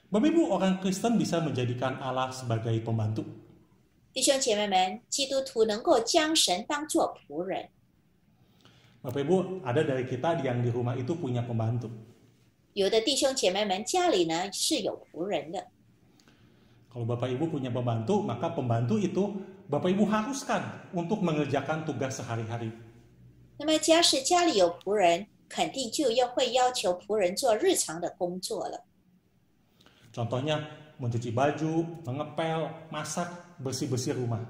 Bapak Ibu, orang Kristen bisa menjadikan Allah sebagai pembantu. 弟兄姐妹们，基督徒能够将神当作仆人。 Bapak Ibu, ada dari kita yang di rumah itu punya pembantu. 有的弟兄姐妹们家里呢是有仆人的。 Kalau Bapak Ibu punya pembantu, maka pembantu itu Bapak Ibu haruskan untuk mengerjakan tugas sehari-hari. 那么假使家里有仆人，肯定就会要求仆人做日常的工作了。 Contohnya mencuci baju, mengepel, masak, bersih-bersih rumah.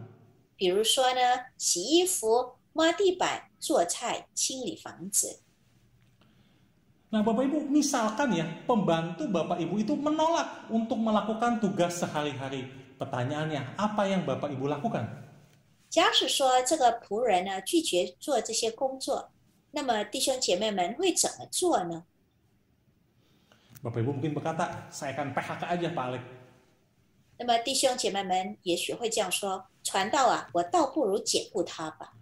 比如说呢，洗衣服、抹地板、做菜、清理房子。 Nah Bapak Ibu, misalkan ya pembantu Bapak Ibu itu menolak untuk melakukan tugas sehari-hari. Pertanyaannya, apa yang Bapak Ibu lakukan? 假使说这个仆人呢拒绝做这些工作，那么弟兄姐妹们会怎么做呢？ Bapak Ibu mungkin berkata, saya akan PHK aja Pak Alek. 那么弟兄姐妹们也许会这样说：传道啊，我倒不如解雇他吧。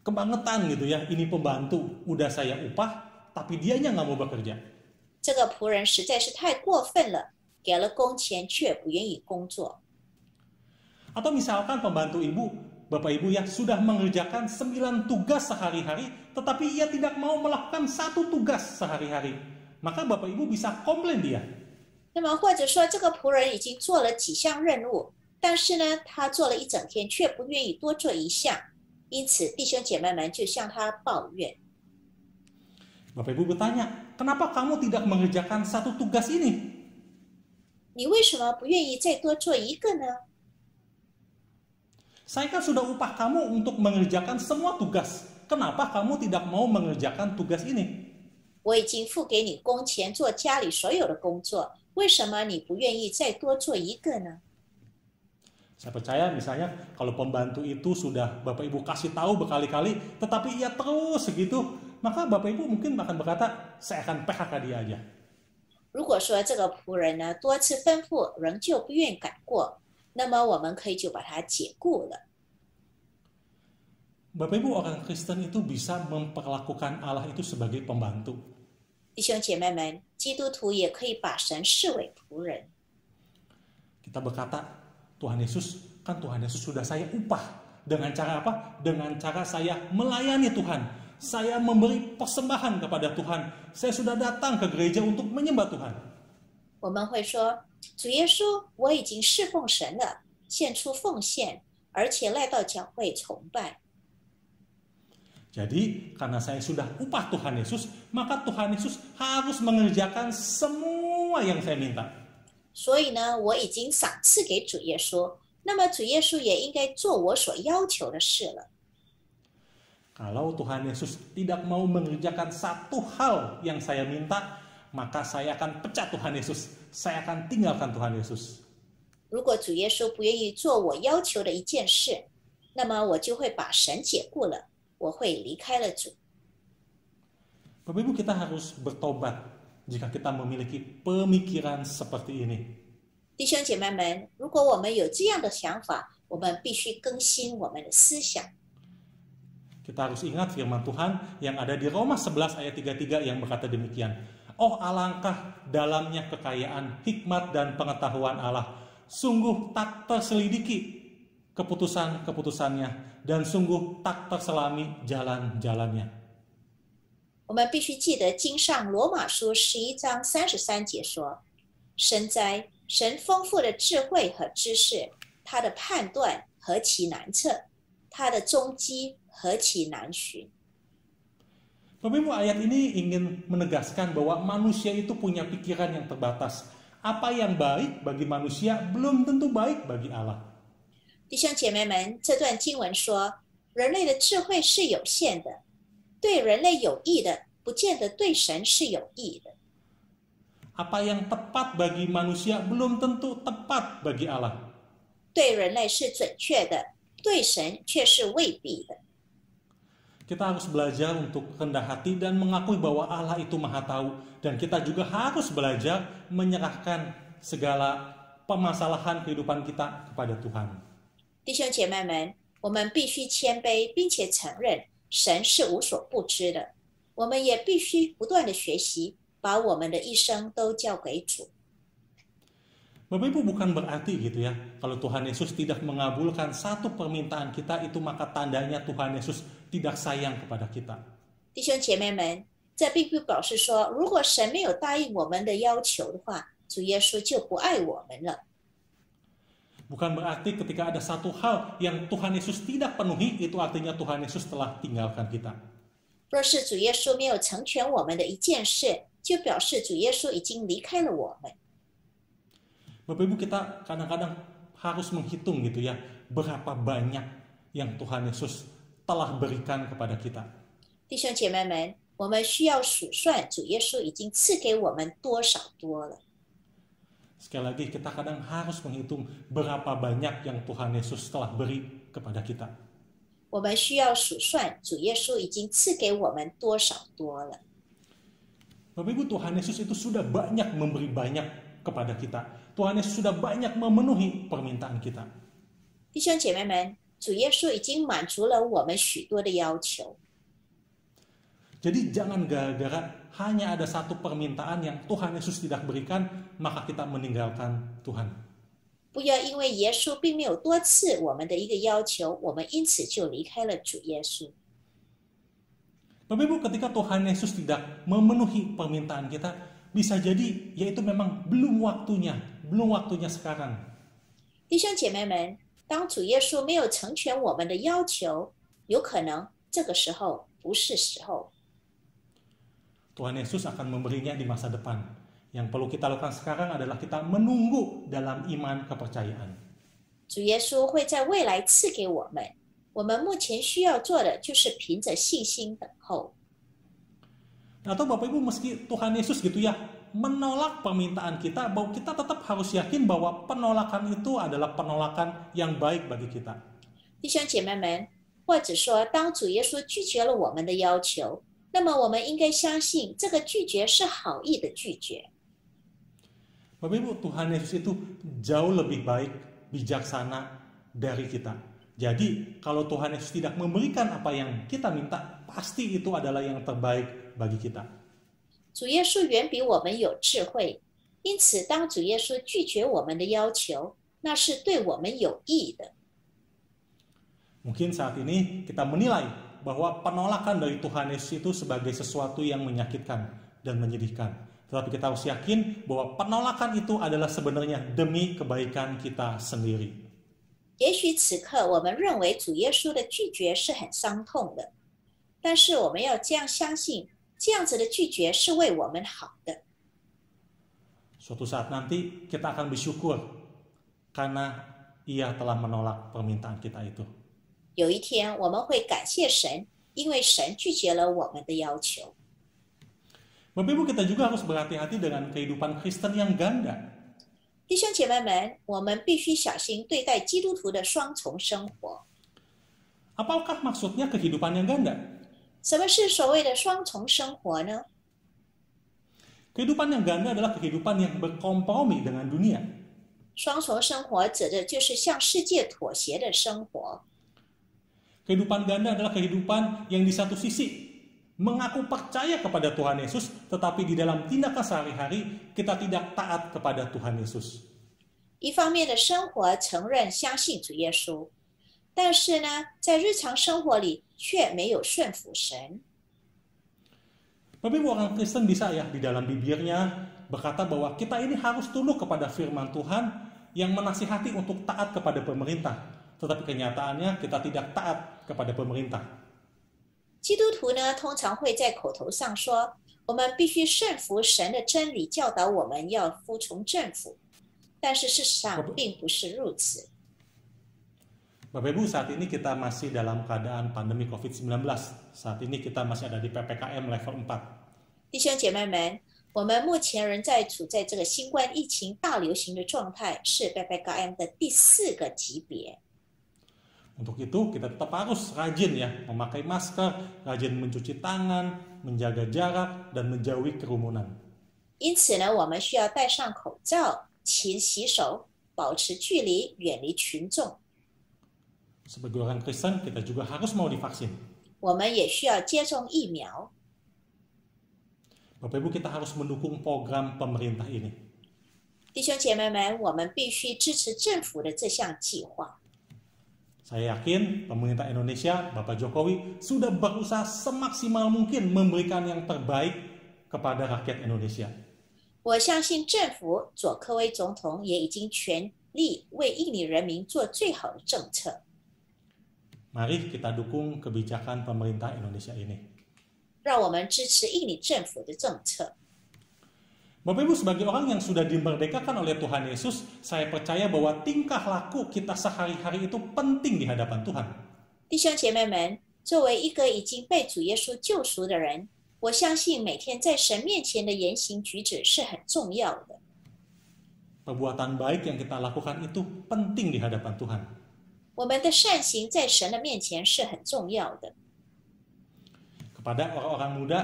Kebangetan gitu ya, ini pembantu, udah saya upah, tapi dianya nggak mau bekerja. 这个仆人实在是太过分了，给了工钱却不愿意工作。 Atau misalkan pembantu ibu, Bapak Ibu ya sudah mengerjakan 9 tugas sehari-hari, tetapi ia tidak mau melakukan 1 tugas sehari-hari. Maka Bapak Ibu bisa komplain dia. 那么或者说这个仆人已经做了几项任务，但是呢，他做了一整天却不愿意多做一项，因此弟兄姐妹们就向他抱怨。 Bapak Ibu bertanya, kenapa kamu tidak mengerjakan 1 tugas ini? 你为什么不愿意再多做一个呢？ Saya kan sudah upah kamu untuk mengerjakan semua tugas. Kenapa kamu tidak mau mengerjakan tugas ini? 我已经付给你工钱做家里所有的工作，为什么你不愿意再多做一个呢？ Saya percaya misalnya kalau pembantu itu sudah Bapak Ibu kasih tahu berkali-kali, tetapi ia terus segitu, maka Bapak Ibu mungkin akan berkata, saya akan PHK dia aja. 如果说这个仆人呢多次吩咐仍旧不愿改过，那么我们可以就把它解雇了。 Bapak Ibu, orang Kristen itu bisa memperlakukan Allah itu sebagai pembantu. 弟兄姐妹们，基督徒也可以把神视为仆人。 Kita berkata, Tuhan Yesus sudah saya upah. Dengan cara apa? Dengan cara saya melayani Tuhan. Saya memberi persembahan kepada Tuhan. Saya sudah datang ke gereja untuk menyembah Tuhan. 我们会说，主耶稣，我已经侍奉神了，献出奉献，而且来到教会崇拜。 Jadi, karena saya sudah upah Tuhan Yesus, maka Tuhan Yesus harus mengerjakan semua yang saya minta. 所以呢，我已经赏赐给主耶稣，那么主耶稣也应该做我所要求的事了。 Kalau Tuhan Yesus tidak mau mengerjakan satu hal yang saya minta, maka saya akan pecat Tuhan Yesus. Saya akan tinggalkan Tuhan Yesus. 如果主耶稣不愿意做我要求的一件事，那么我就会把神解雇了，我会离开了主。 Bapak Ibu, kita harus bertobat jika kita memiliki pemikiran seperti ini. 弟兄姐妹们，如果我们有这样的想法，我们必须更新我们的思想。 Kita harus ingat firman Tuhan yang ada di Roma 11 ayat 33 yang berkata demikian. Oh, alangkah dalamnya kekayaan, hikmat dan pengetahuan Allah. Sungguh tak terselidiki keputusan-keputusannya dan sungguh tak terselami jalan-jalannya. 我们必须记得经上罗马书11章33节说：“深哉，神丰富的智慧和知识，他的判断何其难测，他的踪迹何其难寻。” Bapak Ibu, ayat ini ingin menegaskan bahwa manusia itu punya pikiran yang terbatas. Apa yang baik bagi manusia belum tentu baik bagi Allah. 弟兄姐妹们，这段经文说，人类的智慧是有限的，对人类有益的，不见得对神是有益的。 Apa yang tepat bagi manusia belum tentu tepat bagi Allah. 对人类是准确的，对神却是未必的。 Kita harus belajar untuk rendah hati dan mengakui bahwa Allah itu Maha Tahu, dan kita juga harus belajar menyerahkan segala permasalahan kehidupan kita kepada Tuhan. 弟兄姐妹们，我们必须谦卑，并且承认神是无所不知的。我们也必须不断的学习，把我们的一生都交给主。 Bapak Ibu, bukan berarti gitu ya, kalau Tuhan Yesus tidak mengabulkan satu permintaan kita, itu maka tandanya Tuhan Yesus tidak sayang kepada kita. 弟兄姐妹们，这并不表示说，如果神没有答应我们的要求的话，主耶稣就不爱我们了。 Bukan berarti ketika ada satu hal yang Tuhan Yesus tidak penuhi, itu artinya Tuhan Yesus telah tinggalkan kita. 若是主耶稣没有成全我们的一件事，就表示主耶稣已经离开了我们。 Bapak Ibu, kita kadang-kadang harus menghitung gitu ya, berapa banyak yang Tuhan Yesus telah berikan kepada kita. 弟兄姐妹们，我们需要数算主耶稣已经赐给我们多少多了。 Sekali lagi, kita kadang harus menghitung berapa banyak yang Tuhan Yesus telah beri kepada kita. 我们需要数算主耶稣已经赐给我们多少多了。 Bapak Ibu, Tuhan Yesus itu sudah banyak memberi banyak kepada kita. Tuhan Yesus sudah banyak memenuhi permintaan kita. 弟兄姐妹们，主耶稣已经满足了我们许多的要求。 Jadi jangan gara-gara hanya ada satu permintaan yang Tuhan Yesus tidak berikan, maka kita meninggalkan Tuhan. 不要因为耶稣并没有多次我们的一个要求，我们因此就离开了主耶稣。 Bapak Ibu, ketika Tuhan Yesus tidak memenuhi permintaan kita, bisa jadi yaitu memang belum waktunya sekarang. 弟兄姐妹们，当主耶稣没有成全我们的要求，有可能这个时候不是时候。 Tuhan Yesus akan memberinya di masa depan. Yang perlu kita lakukan sekarang adalah kita menunggu dalam iman kepercayaan. 主耶稣会在未来赐给我们，我们目前需要做的就是凭着信心等候。 Atau Bapak Ibu, meski Tuhan Yesus gitu ya menolak permintaan kita, bahwa kita tetap harus yakin bahwa penolakan itu adalah penolakan yang baik bagi kita. 弟兄姐妹们，或者说，当主耶稣拒绝了我们的要求，那么我们应该相信这个拒绝是好意的拒绝。 Bapak Ibu, Tuhan Yesus itu jauh lebih baik bijaksana dari kita. Jadi, kalau Tuhan Yesus tidak memberikan apa yang kita minta, pasti itu adalah yang terbaik bagi kita. 主耶稣远比我们有智慧，因此当主耶稣拒绝我们的要求，那是对我们有益的。 Mungkin saat ini kita menilai bahwa penolakan dari Tuhan Yesus itu sebagai sesuatu yang menyakitkan dan menyedihkan. Tetapi kita harus yakin bahwa penolakan itu adalah sebenarnya demi kebaikan kita sendiri. 也许此刻我们认为主耶稣的拒绝是很伤痛的，但是我们要这样相信，这样子的拒绝是为我们好的。 Suatu saat nanti kita akan bersyukur karena Ia telah menolak permintaan kita itu. 有一天我们会感谢神，因为神拒绝了我们的要求。 Bapak Ibu, kita juga harus berhati-hati dengan kehidupan Kristen yang ganda. 弟兄姐妹们，我们必须小心对待基督徒的双重生活。 Apakah maksudnya kehidupan yang ganda? 什么是所谓的双重生活呢？ Kehidupan yang ganda adalah kehidupan yang berkompromi dengan dunia. 双重生活指的就是向世界妥协的生活。 Kehidupan ganda adalah kehidupan yang di satu sisi mengaku percaya kepada Tuhan Yesus, tetapi di dalam tindakan sehari-hari kita tidak taat kepada Tuhan Yesus. 一方面的生活承认相信主耶稣，但是呢，在日常生活里却没有顺服神。 Bapak Ibu, orang Kristen bisa ya di dalam bibirnya berkata bahwa kita ini harus tunduk kepada firman Tuhan yang menasihati untuk taat kepada pemerintah, tetapi kenyataannya kita tidak taat kepada pemerintah. 基督徒呢，通常会在口头上说，我们必须顺服神的真理，教导我们要服从政府，但是事实上并不是如此。 Bapak Ibu, saat ini kita masih dalam keadaan pandemi COVID-19. Saat ini kita masih ada di PPKM level 4. 弟兄姐妹们，我们目前仍在处在这个新冠疫情大流行的状态，是 PPKM 的第4个级别。 Untuk itu kita tetap harus rajin ya memakai masker, rajin mencuci tangan, menjaga jarak, dan menjauhi kerumunan. 因此呢，我们需要戴上口罩、勤洗手、保持距离、远离群众。 Sebagai orang Kristen, kita juga harus mau divaksin. 我们也需要接种疫苗。 Bapak Ibu, kita harus mendukung program pemerintah ini. 弟兄姐妹们，我们必须支持政府的这项计划。 Saya yakin pemerintah Indonesia, Bapak Jokowi, sudah berusaha semaksimal mungkin memberikan yang terbaik kepada rakyat Indonesia. 我相信政府佐科威总统也已经全力为印尼人民做最好的政策。 Mari kita dukung kebijakan pemerintah Indonesia ini. 让我们支持印尼政府的政策。 Bapak Ibu, sebagai orang yang sudah dimerdekakan oleh Tuhan Yesus, saya percaya bahwa tingkah laku kita sehari-hari itu penting di hadapan Tuhan. 弟兄姐妹们，作为一个已经被主耶稣救赎的人，我相信每天在神面前的言行举止是很重要的。 Perbuatan baik yang kita lakukan itu penting di hadapan Tuhan. 我们的善行在神的面前是很重要的。 Kepada orang-orang muda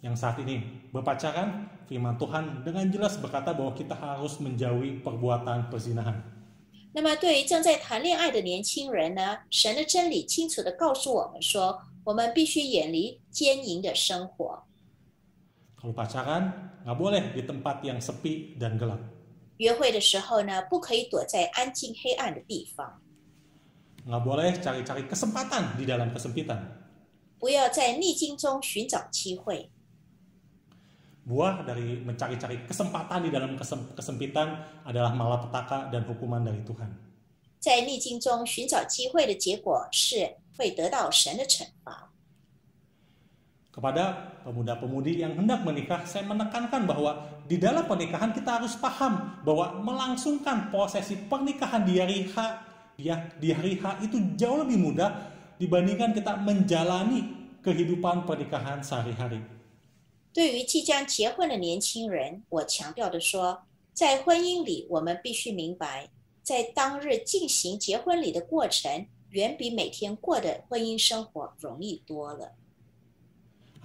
yang saat ini berpacaran, firman Tuhan dengan jelas berkata bahwa kita harus menjauhi perbuatan perzinahan. 那么对于正在谈恋爱的年轻人呢，神的真理清楚地告诉我们说，我们必须远离奸淫的生活。 Kalau pacaran, nggak boleh di tempat yang sepi dan gelap. 约会的时候呢，不可以躲在安静黑暗的地方， Nggak boleh cari-cari kesempatan di dalam kesempitan. 不要在逆境中寻找机会。 Buah dari mencari-cari kesempatan di dalam kesempitan adalah malapetaka dan hukuman dari Tuhan. 在逆境中寻找机会的结果是会得到神的惩罚。 Kepada pemuda-pemudi yang hendak menikah, saya menekankan bahwa di dalam pernikahan kita harus paham bahwa melangsungkan prosesi pernikahan di hari H itu jauh lebih mudah dibandingkan kita menjalani kehidupan pernikahan sehari-hari. 对于即将结婚的年轻人，我强调的说，在婚姻里，我们必须明白，在当日进行结婚礼的过程，远比每天过的婚姻生活容易多了。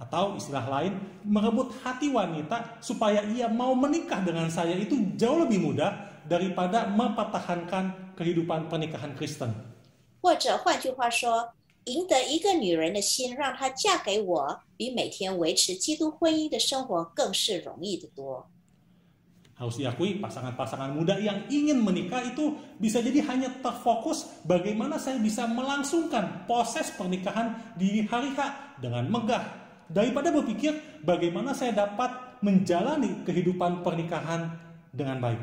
Atau istilah lain, merebut hati wanita supaya ia mau menikah dengan saya itu jauh lebih mudah daripada mempertahankan kehidupan pernikahan Kristen. 或者换句话说，赢得一个女人的心，让她嫁给我，比每天维持基督婚姻的生活更是容易得多。 Harus diakui, pasangan-pasangan muda yang ingin menikah itu bisa jadi hanya terfokus bagaimana saya bisa melangsungkan proses pernikahan di hari H dengan megah, daripada berpikir bagaimana saya dapat menjalani kehidupan pernikahan dengan baik.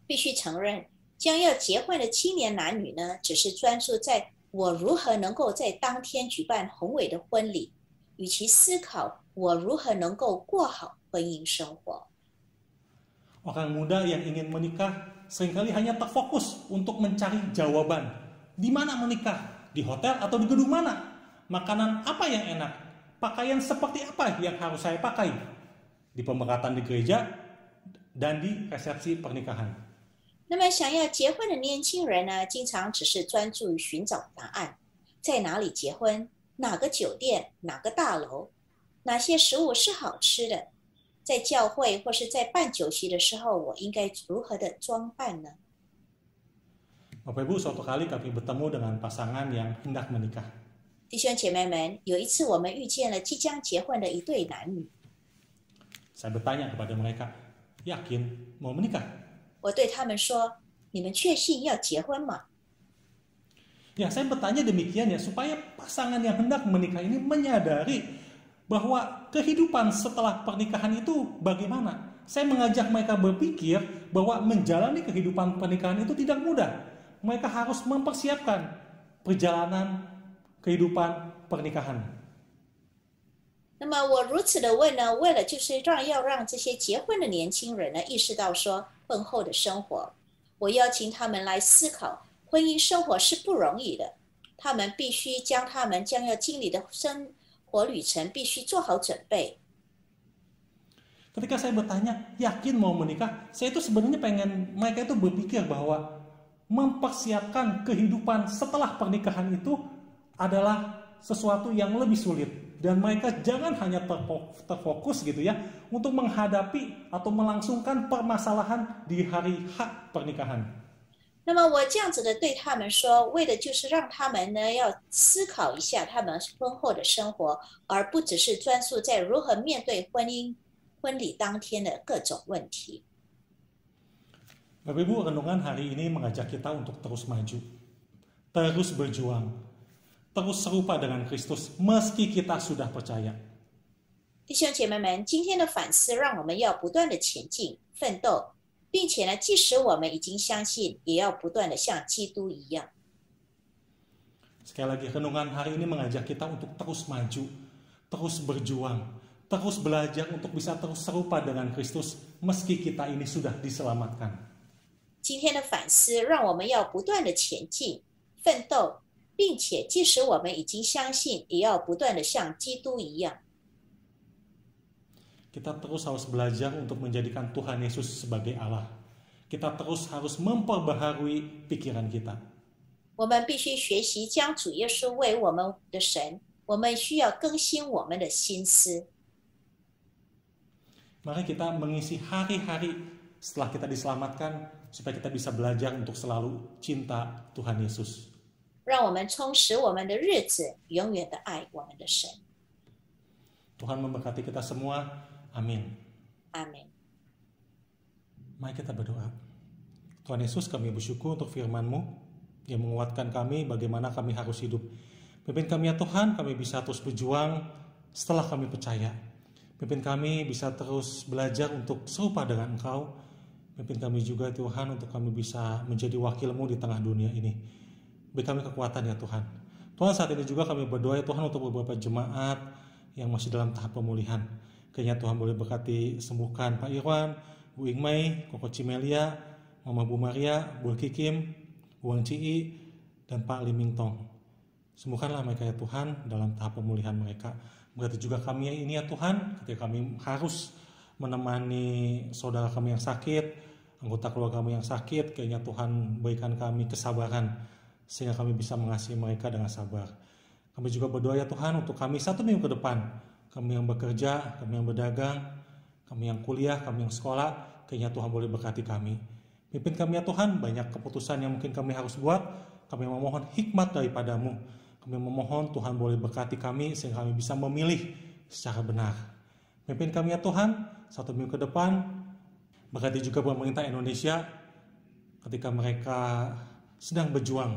必须承认，将要结婚的青年男女呢，只是专注在我如何能够在当天举办宏伟的婚礼，与其思考我如何能够过好婚姻生活。 Orang muda yang ingin menikah seringkali hanya terfokus untuk mencari jawaban. Di mana menikah? Di hotel atau di gedung mana? Makanan apa yang enak? Pakaian seperti apa yang harus saya pakai? Di pemberkatan di gereja dan di resepsi pernikahan. 那么，想要结婚的年轻人呢，经常只是专注于寻找答案，在哪里结婚，哪个酒店，哪个大楼，哪些食物是好吃的。 在教会或是在办酒席的时候，我应该如何的装扮呢？ Bapak Ibu, suatu kali kami bertemu dengan pasangan yang hendak menikah. 弟兄姐妹们，有一次我们遇见了即将结婚的一对男女。 Saya bertanya kepada mereka, yakin mau menikah? 我对他们说：“你们确信要结婚吗？” Ya, saya bertanya demikian ya supaya pasangan yang hendak menikah ini menyadari bahwa kehidupan setelah pernikahan itu bagaimana. Saya mengajak mereka berpikir bahwa menjalani kehidupan pernikahan itu tidak mudah. Mereka harus mempersiapkan perjalanan kehidupan pernikahan. 那么我如此的问呢，为了就是要让这些结婚的年轻人呢意识到说婚后的生活，我邀请他们来思考，婚姻生活是不容易的，他们必须将他们将要经历的生活旅程必须做好准备。 Ketika saya bertanya, yakin mau menikah, saya itu sebenarnya pengen mereka itu berpikir bahwa mempersiapkan kehidupan setelah pernikahan itu adalah sesuatu yang lebih sulit. Dan mereka jangan hanya terfokus gitu ya untuk menghadapi atau melangsungkan permasalahan di hari H pernikahan. 那么我这样子的对他们说，为的就是让他们呢要思考一下他们婚后的生活，而不只是专注在如何面对婚礼当天的各种问题。 Bapak Ibu, renungan hari ini mengajak kita untuk terus maju, terus berjuang, terus serupa dengan Kristus meski kita sudah percaya. 弟兄姐妹们，今天的反思让我们要不断的前进、奋斗，并且呢，即使我们已经相信，也要不断的像基督一样。 Sekali lagi, renungan hari ini mengajak kita untuk terus maju, terus berjuang, terus belajar untuk bisa terus serupa dengan Kristus meski kita ini sudah diselamatkan. 今天的反思让我们要不断的前进、奋斗，并且即使我们已经相信，也要不断的像基督一样。 Kita terus harus belajar untuk menjadikan Tuhan Yesus sebagai Allah. Kita terus harus memperbaharui pikiran kita. 我们必须学习将主耶稣为我们的神，我们需要更新我们的心思。 Mari kita mengisi hari-hari setelah kita diselamatkan supaya kita bisa belajar untuk selalu cinta Tuhan Yesus. 让我们充实我们的日子，永远的爱我们的神。 Tuhan memberkati kita semua. Amin. Amin. Mari kita berdoa. Tuhan Yesus, kami bersyukur untuk firman-Mu yang menguatkan kami bagaimana kami harus hidup. Pimpin kami ya Tuhan, kami bisa terus berjuang setelah kami percaya. Pimpin kami bisa terus belajar untuk serupa dengan Engkau. Pimpin kami juga Tuhan untuk kami bisa menjadi wakil-Mu di tengah dunia ini. Beri kami kekuatan ya Tuhan. Tuhan, saat ini juga kami berdoa ya Tuhan untuk beberapa jemaat yang masih dalam tahap pemulihan. Kiranya Tuhan boleh berkati sembuhkan Pak Irwan, Bu Ingmai, Koko Cimelia, Mama Bu Maria, Bu Kikim, Bu Wang Cii, dan Pak Limingtong. Sembuhkanlah mereka ya Tuhan dalam tahap pemulihan mereka. Berarti juga kami ini ya Tuhan, ketika kami harus menemani saudara kami yang sakit, anggota keluarga kami yang sakit, kiranya Tuhan berikan kami kesabaran, sehingga kami bisa mengasihi mereka dengan sabar. Kami juga berdoa ya Tuhan untuk kami 1 minggu ke depan, kami yang bekerja, kami yang berdagang, kami yang kuliah, kami yang sekolah, kiranya Tuhan boleh berkati kami. Pimpin kami ya Tuhan, banyak keputusan yang mungkin kami harus buat. Kami memohon hikmat daripadamu. Kami memohon Tuhan boleh berkati kami sehingga kami bisa memilih secara benar. Pimpin kami ya Tuhan, 1 minggu ke depan. Berkati juga pemerintah Indonesia ketika mereka sedang berjuang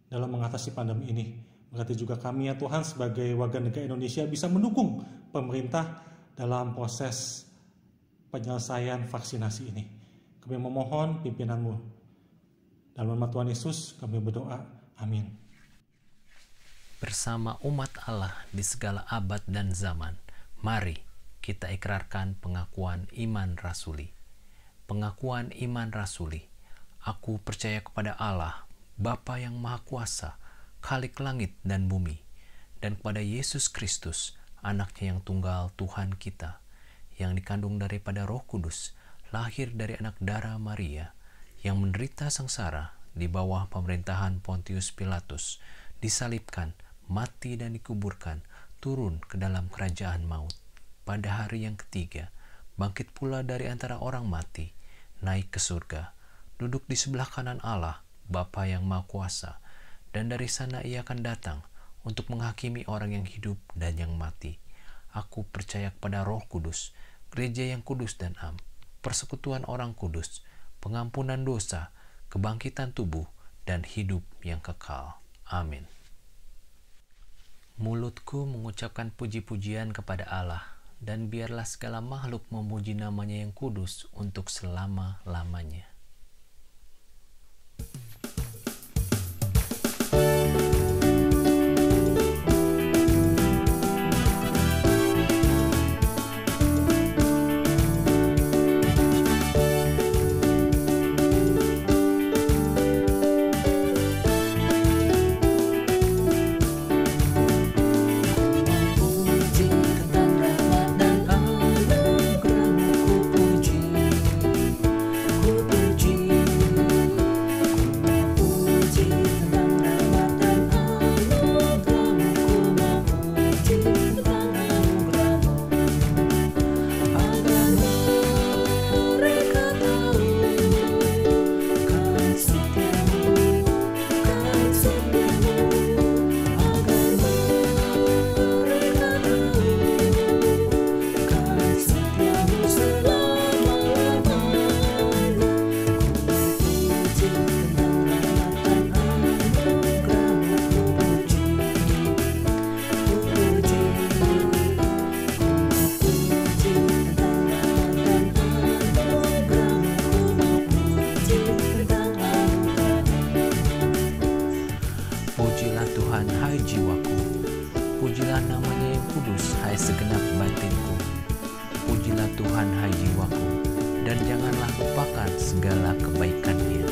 dalam mengatasi pandemi ini. Berarti juga kami ya Tuhan sebagai warga negara Indonesia bisa mendukung pemerintah dalam proses penyelesaian vaksinasi ini. Kami memohon pimpinanmu. Dalam nama Tuhan Yesus kami berdoa. Amin. Bersama umat Allah di segala abad dan zaman, mari kita ikrarkan pengakuan iman rasuli. Pengakuan iman rasuli. Aku percaya kepada Allah, Bapa yang Maha Kuasa, Khalik langit dan bumi, dan kepada Yesus Kristus, anaknya yang tunggal Tuhan kita, yang dikandung daripada Roh Kudus, lahir dari anak darah Maria, yang menderita sengsara di bawah pemerintahan Pontius Pilatus, disalibkan, mati dan dikuburkan, turun ke dalam kerajaan maut. Pada hari yang ketiga, bangkit pula dari antara orang mati, naik ke surga, duduk di sebelah kanan Allah, Bapa yang Maha Kuasa, dan dari sana ia akan datang untuk menghakimi orang yang hidup dan yang mati. Aku percaya kepada Roh Kudus, gereja yang kudus dan am, persekutuan orang kudus, pengampunan dosa, kebangkitan tubuh, dan hidup yang kekal. Amin. Mulutku mengucapkan puji-pujian kepada Allah, dan biarlah segala makhluk memuji namanya yang kudus untuk selama-lamanya. Pujilah namanya yang kudus, hai segenap batinku. Pujilah Tuhan, hai jiwaku, dan janganlah lupakan segala kebaikan-Nya.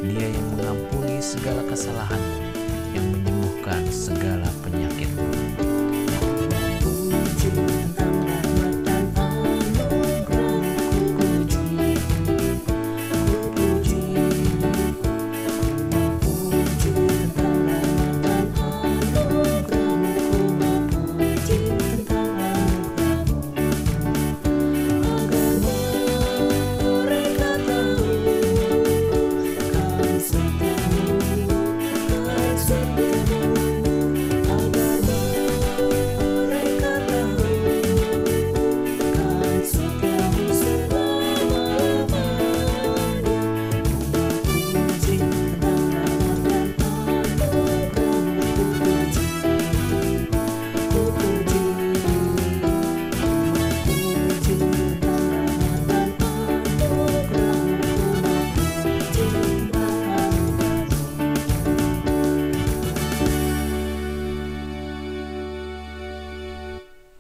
Dia yang mengampuni segala kesalahanmu, yang menyembuhkan segala penyakitmu.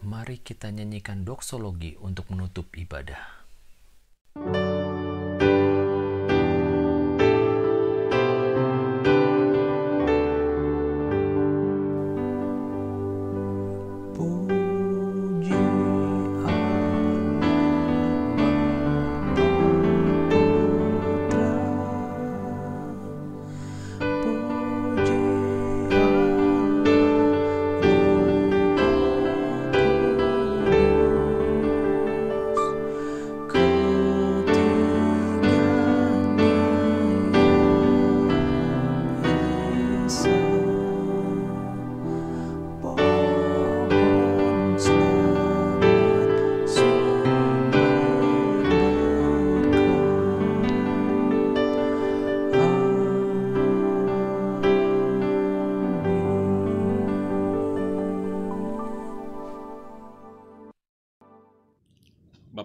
Mari kita nyanyikan doksologi untuk menutup ibadah. Ku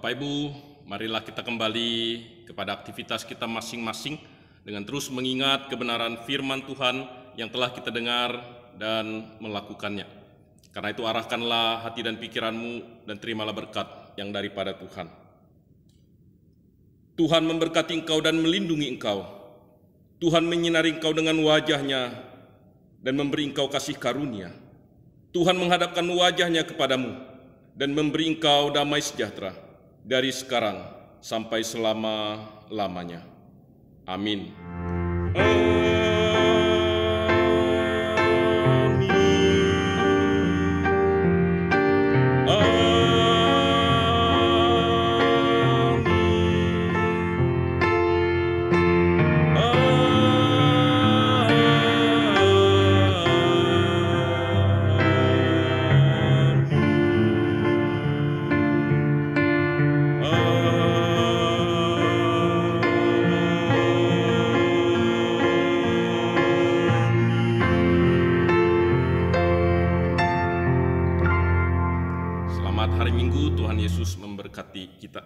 Bapak Ibu, marilah kita kembali kepada aktivitas kita masing-masing dengan terus mengingat kebenaran firman Tuhan yang telah kita dengar dan melakukannya. Karena itu arahkanlah hati dan pikiranmu dan terimalah berkat yang daripada Tuhan. Tuhan memberkati engkau dan melindungi engkau. Tuhan menyinari engkau dengan wajah-Nya dan memberi engkau kasih karunia. Tuhan menghadapkan wajah-Nya kepadamu dan memberi engkau damai sejahtera dari sekarang sampai selama-lamanya. Amin. Selamat hari Minggu, Tuhan Yesus memberkati kita.